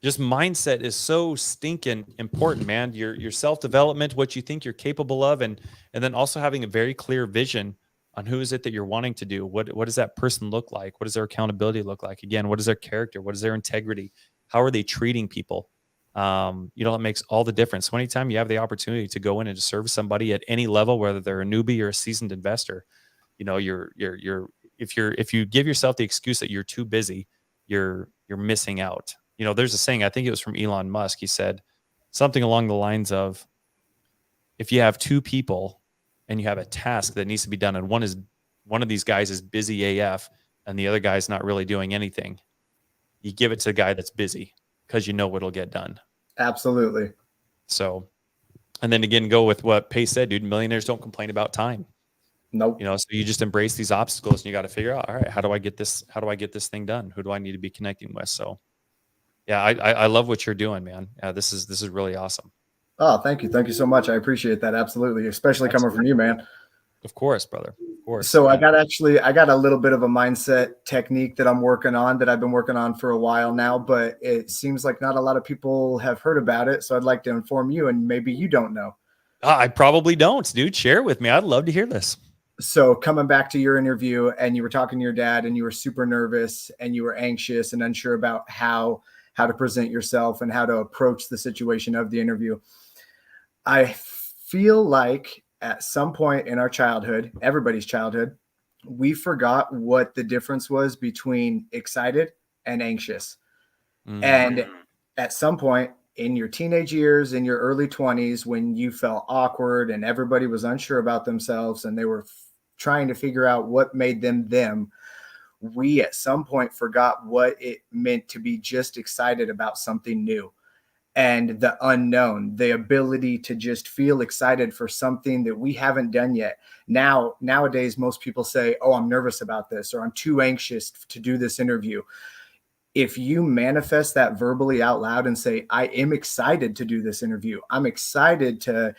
B: just mindset is so stinking important, man. Your self-development, what you think you're capable of, and then also having a very clear vision on who is it that you're wanting to do. What does that person look like? What does their accountability look like? Again, what is their character? What is their integrity? How are they treating people? It makes all the difference. So anytime you have the opportunity to go in and to serve somebody at any level, whether they're a newbie or a seasoned investor, you know, if you give yourself the excuse that you're too busy, you're missing out. You know, there's a saying, I think it was from Elon Musk. He said something along the lines of, if you have 2 people and you have a task that needs to be done, and one of these guys is busy AF and the other guy's not really doing anything, you give it to the guy that's busy because you know what'll get done.
A: Absolutely.
B: So, and then again, go with what Pace said, dude, millionaires don't complain about time.
A: Nope.
B: You know, so you just embrace these obstacles and you got to figure out, all right, how do I get this thing done? Who do I need to be connecting with? So yeah, I love what you're doing, man. This is really awesome.
A: Oh, thank you. Thank you so much. I appreciate that. Absolutely. Especially coming from you, man.
B: Of course, brother. Of course.
A: So I got a little bit of a mindset technique that I'm working on, that I've been working on for a while now, but it seems like not a lot of people have heard about it. So I'd like to inform you, and maybe you don't know.
B: I probably don't, dude. Share with me. I'd love to hear this.
A: So coming back to your interview, and you were talking to your dad and you were super nervous and you were anxious and unsure about how to present yourself and how to approach the situation of the interview. I feel like at some point in our childhood, everybody's childhood, we forgot what the difference was between excited and anxious. Mm-hmm. And at some point in your teenage years, in your early 20s, when you felt awkward and everybody was unsure about themselves and they were trying to figure out what made them, we at some point forgot what it meant to be just excited about something new. And the unknown, the ability to just feel excited for something that we haven't done yet. Nowadays, most people say, oh, I'm nervous about this, or I'm too anxious to do this interview. If you manifest that verbally out loud and say, I am excited to do this interview. I'm excited to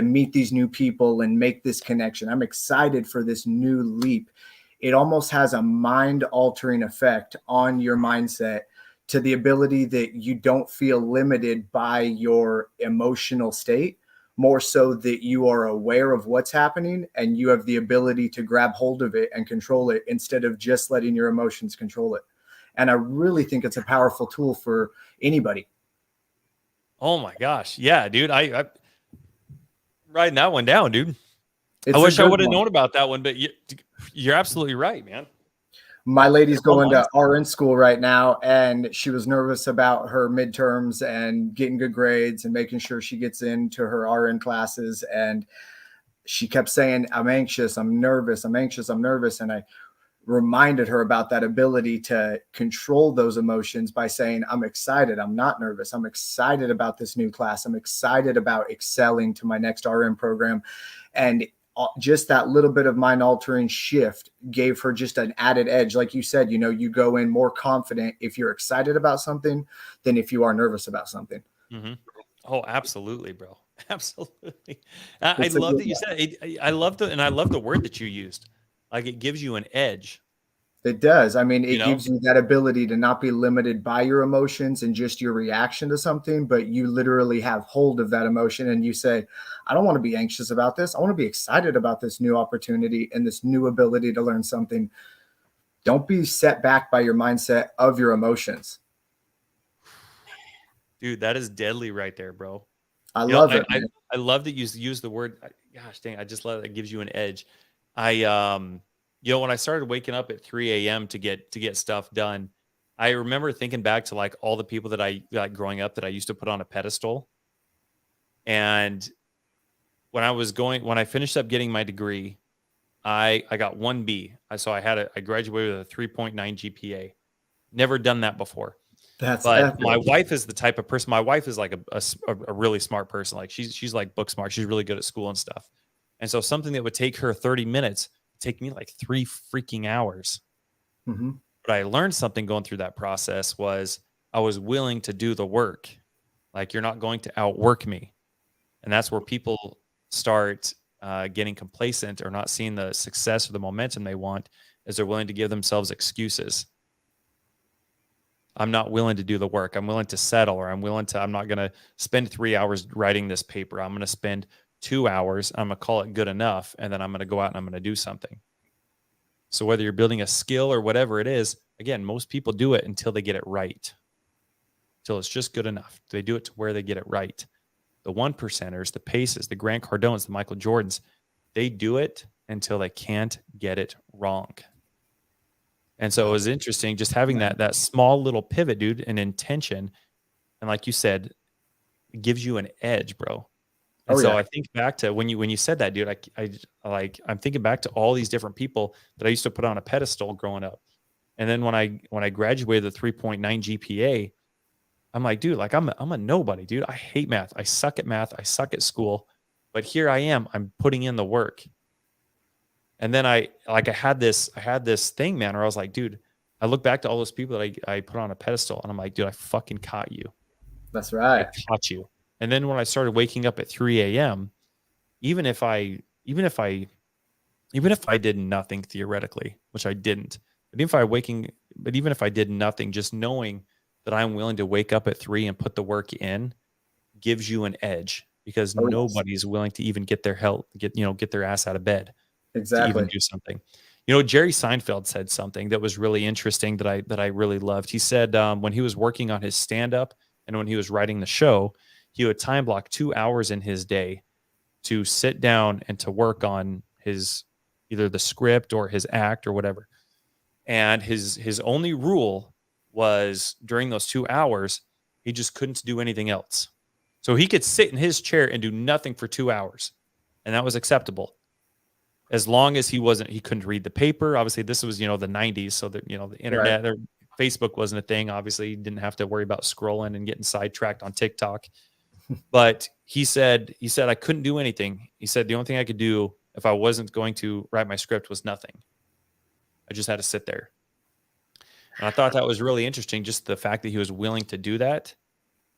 A: meet these new people and make this connection. I'm excited for this new leap. It almost has a mind-altering effect on your mindset, to the ability that you don't feel limited by your emotional state, more so that you are aware of what's happening and you have the ability to grab hold of it and control it instead of just letting your emotions control it. And I really think it's a powerful tool for anybody.
B: Oh my gosh. Yeah, dude. I writing that one down, dude. I wish I would have known about that one, but you're absolutely right, man.
A: My lady's going to RN school right now, and she was nervous about her midterms and getting good grades and making sure she gets into her RN classes. And she kept saying, I'm anxious, I'm nervous, I'm anxious, I'm nervous. And I reminded her about that ability to control those emotions by saying, I'm excited, I'm not nervous, I'm excited about this new class, I'm excited about excelling to my next RN program. And just that little bit of mind altering shift gave her just an added edge. Like you said, you know, you go in more confident if you're excited about something than if you are nervous about something.
B: Mm-hmm. Oh, absolutely, bro. Absolutely. I
A: It's a
B: love
A: good
B: that you said it. I love I love the word that you used. Like it gives you an edge,
A: It does. I mean,
B: you
A: it
B: know?
A: gives you that ability to not be limited by your emotions and just your reaction to something, but you literally have hold of that emotion and you say, I don't want to be anxious about this. I want to be excited about this new opportunity and this new ability to learn something. Don't be set back by your mindset of your emotions.
B: Dude, that is deadly right there, bro.
A: I
B: You know,
A: love it, man.
B: I love that you use the word. Gosh dang, I just love that. It gives you an edge. I you know, when I started waking up at 3 a.m. to get stuff done, I remember thinking back to like all the people that I like growing up that I used to put on a pedestal. And when I finished up getting my degree, I got 1B. So I graduated with a 3.9 GPA. Never done that before.
A: That's
B: But
A: epic.
B: my wife is the type of person. My wife is like a really smart person. Like she's like book smart. She's really good at school and stuff. And so something that would take her 30 minutes would take me like 3 freaking hours.
A: Mhm.
B: But I learned something going through that process was I was willing to do the work. Like you're not going to outwork me. And that's where people start getting complacent or not seeing the success or the momentum they want, is they're willing to give themselves excuses. I'm not willing to do the work. I'm willing to settle, or I'm not going to spend 3 hours writing this paper. I'm going to spend 2 hours. I'm going to call it good enough. And then I'm going to go out and I'm going to do something. So whether you're building a skill or whatever it is, again, most people do it until they get it right, until it's just good enough. They do it to where they get it right. The 1%ers, the Paces, the Grant Cardones, the Michael Jordans, they do it until they can't get it wrong. And so it was interesting just having that small little pivot, dude, and intention. And like you said, it gives you an edge, bro. And
A: Oh
B: so
A: yeah.
B: I think back to when you said that, dude, I'm thinking back to all these different people that I used to put on a pedestal growing up. And then when I graduated with 3.9 GPA, I'm like, dude, like I'm a nobody, dude. I hate math. I suck at math. I suck at school. But here I am. I'm putting in the work. And then I had this thing, man, where I was like, dude, I look back to all those people that I put on a pedestal and I'm like, dude, I fucking caught you.
A: That's
B: I
A: right.
B: caught you. And then when I started waking up at 3 a.m., even if I did nothing theoretically, which I didn't, but even if I did nothing, just knowing that I'm willing to wake up at 3 and put the work in gives you an edge, because
A: Oh yes.
B: nobody's willing to even get get their ass out of bed to even
A: Exactly.
B: do something. You know, Jerry Seinfeld said something that was really interesting that I really loved. He said when he was working on his stand up and when he was writing the show, he would time block 2 hours in his day to sit down and to work on his either the script or his act or whatever. And his only rule was during those 2 hours, he just couldn't do anything else. So he could sit in his chair and do nothing for 2 hours, and that was acceptable as long as he couldn't read the paper. Obviously, this was, the 90s, so that, the
A: Right.
B: internet or Facebook wasn't a thing. Obviously, he didn't have to worry about scrolling and getting sidetracked on TikTok. But he said I couldn't do anything. He said the only thing I could do if I wasn't going to write my script was nothing. I just had to sit there. And I thought that was really interesting, just the fact that he was willing to do that,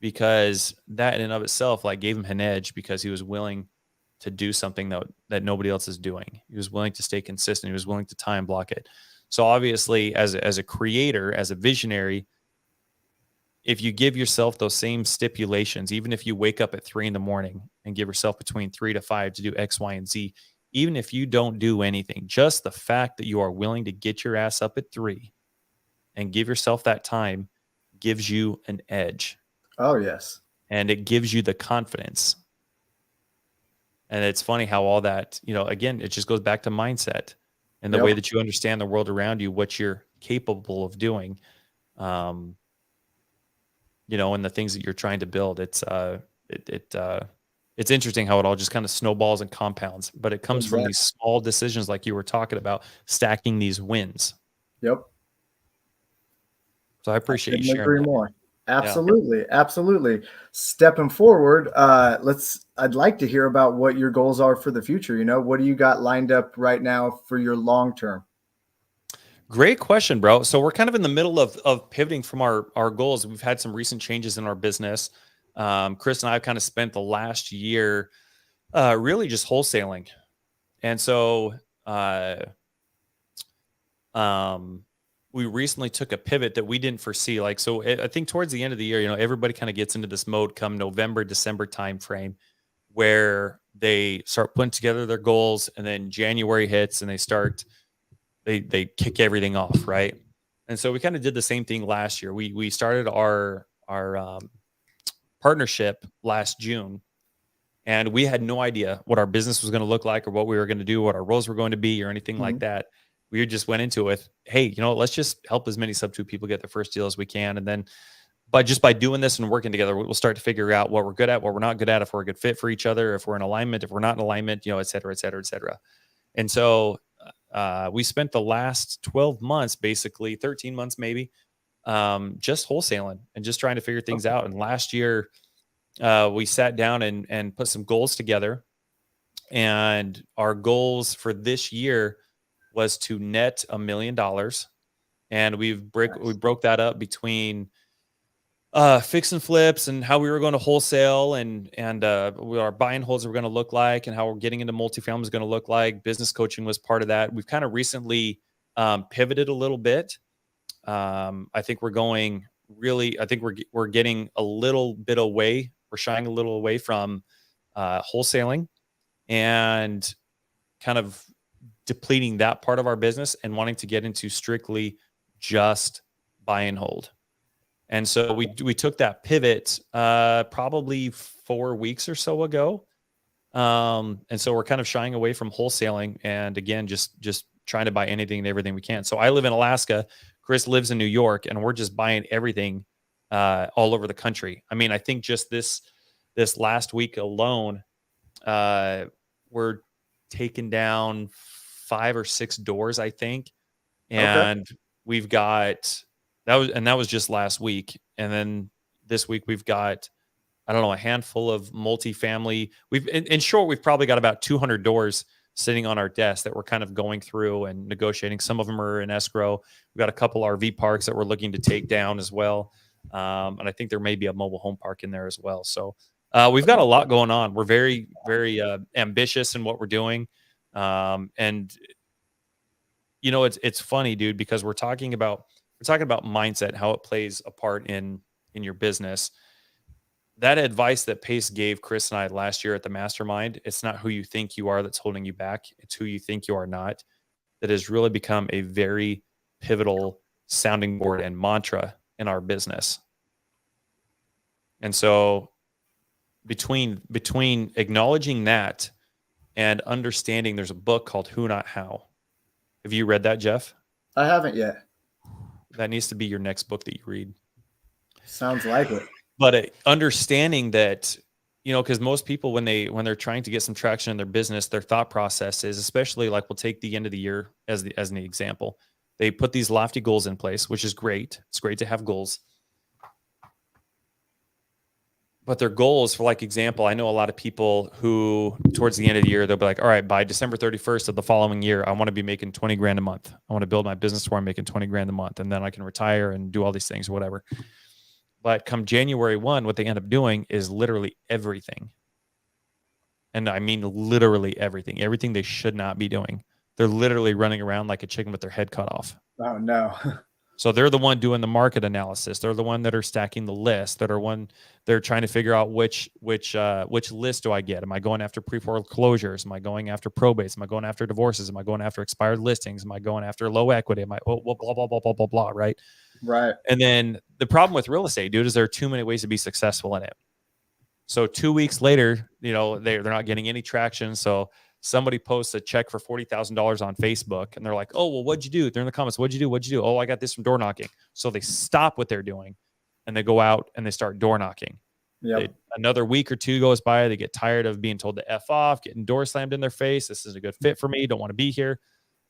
B: because that in and of itself like gave him an edge, because he was willing to do something that nobody else is doing. He was willing to stay consistent. He was willing to time block it. So obviously, as a creator, as a visionary, if you give yourself those same stipulations, even if you wake up at 3 a.m. and give yourself between 3 to 5 to do X, Y, and Z, even if you don't do anything, just the fact that you are willing to get your ass up at 3 and give yourself that time gives you an edge,
A: Oh yes.
B: and it gives you the confidence. And it's funny how all that, again, it just goes back to mindset and the way
A: Yep.
B: that you understand the world around you, what you're capable of doing. And the things that you're trying to build. It's interesting how it all just kind of snowballs and compounds, but it comes from
A: Exactly.
B: these small decisions, like you were talking about, stacking these wins.
A: Yep.
B: So I
A: I
B: appreciate you
A: couldn't
B: sharing
A: agree
B: that, man.
A: more.
B: Yeah.
A: Absolutely. Absolutely. Stepping forward, I'd like to hear about what your goals are for the future. What do you got lined up right now for your long term?
B: Great question, bro. So we're kind of in the middle of pivoting from our goals. We've had some recent changes in our business. Chris and I have kind of spent the last year really just wholesaling. And so we recently took a pivot that we didn't foresee. Like, so I think towards the end of the year, everybody kind of gets into this mode come November, December timeframe where they start putting together their goals, and then January hits and they kick everything off. Right. And so we kind of did the same thing last year. We started our partnership last June, and we had no idea what our business was going to look like or what we were going to do, what our roles were going to be or anything like that. We just went into it with, hey, let's just help as many sub-2 people get their first deal as we can. And then by doing this and working together, we'll start to figure out what we're good at, what we're not good at, if we're a good fit for each other, if we're in alignment, if we're not in alignment, et cetera, et cetera, et cetera. And so we spent the last 12 months, basically 13 months, maybe, just wholesaling and just trying to figure things out. And last year we sat down and put some goals together, and our goals for this year was to net $1 million. And we broke that up between fix and flips and how we were going to wholesale and what our buy and holds were going to look like and how we're getting into multifamily is going to look like. Business coaching was part of that. We've kind of recently pivoted a little bit. I think we're getting a little bit away. We're shying a little away from wholesaling and kind of depleting that part of our business and wanting to get into strictly just buy and hold. And so we took that pivot probably 4 weeks or so ago. And so we're kind of shying away from wholesaling and again, just trying to buy anything and everything we can. So I live in Alaska. Chris lives in New York, and we're just buying everything all over the country. I mean, I think just this last week alone, we're taking down 5 or 6 doors, I think. And we've got that was just last week. And then this week we've got, I don't know, a handful of multifamily. In short, we've probably got about 200 doors sitting on our desk that we're kind of going through and negotiating. Some of them are in escrow. We've got a couple RV parks that we're looking to take down as well. And I think there may be a mobile home park in there as well. So we've got a lot going on. We're very, very ambitious in what we're doing. And it's funny, dude, because we're talking about mindset, how it plays a part in your business. That advice that Pace gave Chris and I last year at the mastermind, it's not who you think you are that's holding you back. It's who you think you are not. That has really become a very pivotal sounding board and mantra in our business. And so between acknowledging that and understanding, there's a book called Who Not How. Have you read that, Jeff?
A: I haven't yet.
B: That needs to be your next book that you read.
A: Sounds like it.
B: But understanding that, because most people, when they're trying to get some traction in their business, their thought process is, especially like we'll take the end of the year as an example, they put these lofty goals in place, which is great. It's great to have goals. But their goals, for like example, I know a lot of people who towards the end of the year, they'll be like, all right, by December 31st of the following year, I want to be making 20 grand a month. I want to build my business where I'm making 20 grand a month, and then I can retire and do all these things or whatever. But come January 1, what they end up doing is literally everything. And I mean literally everything they should not be doing. They're literally running around like a chicken with their head cut off.
A: Oh, no.
B: So they're the one doing the market analysis. They're the one that are stacking the list. They're trying to figure out which list do I get? Am I going after pre-foreclosures? Am I going after probates? Am I going after divorces? Am I going after expired listings? Am I going after low equity? Am I blah, blah, blah, blah, blah, blah, blah, right?
A: Right.
B: And then the problem with real estate, dude, is there are too many ways to be successful in it. So 2 weeks later, they're not getting any traction. So somebody posts a check for $40,000 on Facebook, and they're like, oh, well, what'd you do? They're in the comments. What'd you do? What'd you do? Oh, I got this from door knocking. So they stop what they're doing and they go out and they start door knocking.
A: Yep.
B: Another week or two goes by. They get tired of being told to F off, getting door slammed in their face. This isn't a good fit for me. Don't want to be here.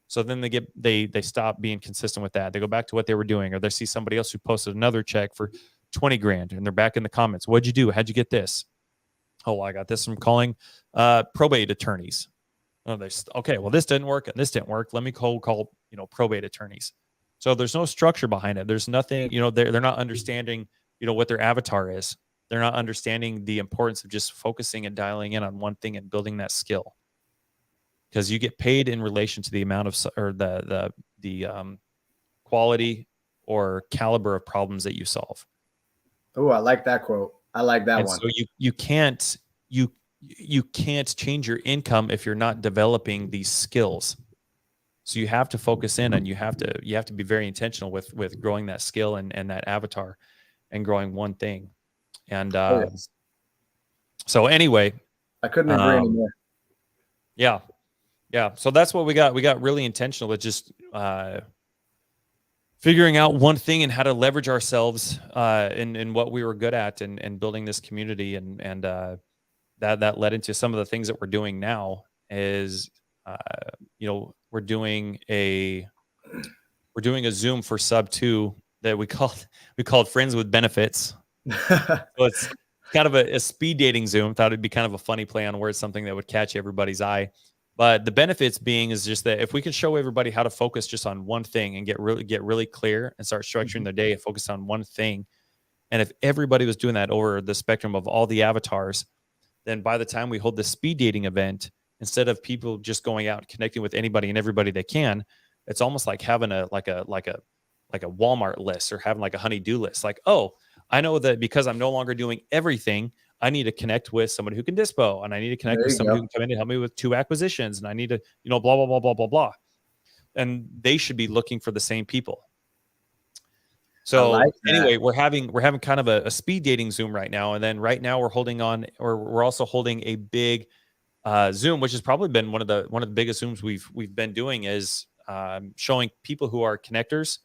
B: So then they stop being consistent with that. They go back to what they were doing, or they see somebody else who posted another check for 20 grand and they're back in the comments. What'd you do? How'd you get this? Oh, I got this from calling probate attorneys. Oh, okay, well, this didn't work and this didn't work. Let me call probate attorneys. So there's no structure behind it. There's nothing, they're not understanding, what their avatar is. They're not understanding the importance of just focusing and dialing in on one thing and building that skill, because you get paid in relation to the amount of or the quality or caliber of problems that you solve.
A: Oh, I like that quote. I like that
B: And
A: one.
B: so you can't change your income if you're not developing these skills. So you have to focus in, and you have to be very intentional with growing that skill and that avatar and growing one thing. And
A: Yes.
B: so anyway,
A: I couldn't agree anymore.
B: Yeah. So that's what we got. We got really intentional with just figuring out one thing and how to leverage ourselves in what we were good at, and building this community, and that led into some of the things that we're doing now. Is we're doing a Zoom for sub 2 that we called Friends with Benefits. So it's kind of a speed dating Zoom. Thought it'd be kind of a funny play on words, something that would catch everybody's eye. But the benefits being is just that if we can show everybody how to focus just on one thing and get really clear and start structuring their day and focus on one thing, and if everybody was doing that over the spectrum of all the avatars, then by the time we hold the speed dating event, instead of people just going out and connecting with anybody and everybody they can, it's almost like having a Walmart list, or having like a honey-do list. Like, oh, I know that because I'm no longer doing everything, I need to connect with somebody who can dispo, and I need to connect with somebody who can come in and help me with 2 acquisitions, and I need to, blah, blah, blah, blah, blah, blah. And they should be looking for the same people. So anyway, we're having kind of a speed dating Zoom right now. And then right now we're also holding a big Zoom, which has probably been one of the biggest Zooms we've been doing, is showing people who are connectors,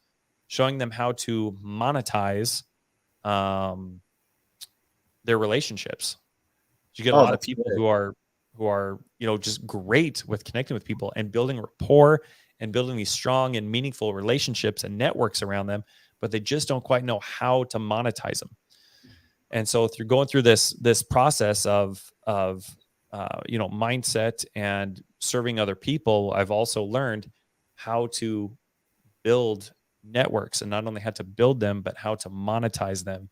B: showing them how to monetize their relationships. You get a lot of people who are just great with connecting with people and building rapport and building these strong and meaningful relationships and networks around them, but they just don't quite know how to monetize them. And so through going through this process of mindset and serving other people, I've also learned how to build networks, and not only how to build them, but how to monetize them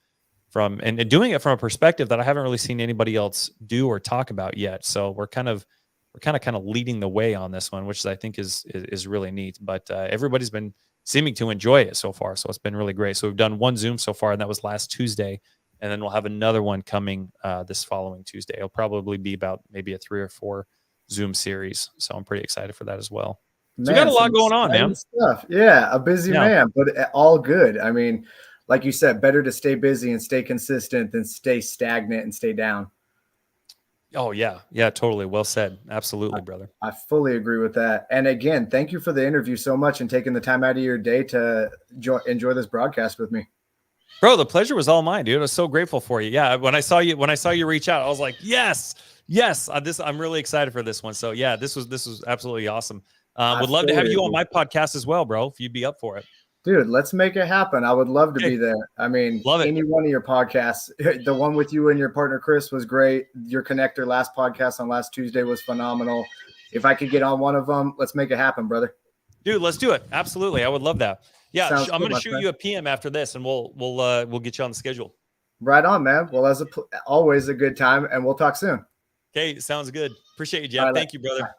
B: and doing it from a perspective that I haven't really seen anybody else do or talk about yet. So we're kind of leading the way on this one, which I think is really neat. But everybody's been seeming to enjoy it so far, so it's been really great. So we've done one Zoom so far, and that was last Tuesday, and then we'll have another one coming this following Tuesday. It'll probably be about maybe a 3 or 4 Zoom series. So I'm pretty excited for that as well. So we got a lot going on, man.
A: Stuff. Yeah, a busy man, but all good. I mean, like you said, better to stay busy and stay consistent than stay stagnant and stay down.
B: Oh, yeah. Yeah, totally. Well said. Absolutely, brother.
A: I fully agree with that. And again, thank you for the interview so much and taking the time out of your day to enjoy this broadcast with me.
B: Bro, the pleasure was all mine, dude. I was so grateful for you. Yeah, when I saw you reach out, I was like, yes. I'm really excited for this one. So yeah, this was absolutely awesome. Would love to have you on my podcast as well, bro, if you'd be up for it.
A: Dude, let's make it happen. I would love to be there. I mean, any one of your podcasts, the one with you and your partner, Chris, was great. Your Connector last podcast on last Tuesday was phenomenal. If I could get on one of them, let's make it happen, brother.
B: Dude, let's do it. Absolutely. I would love that. Yeah. I'm going to shoot you a PM after this, and we'll get you on the schedule. Right on, man. Well, always a good time, and we'll talk soon. Okay. Sounds good. Appreciate you, Jeff. Thank you, brother.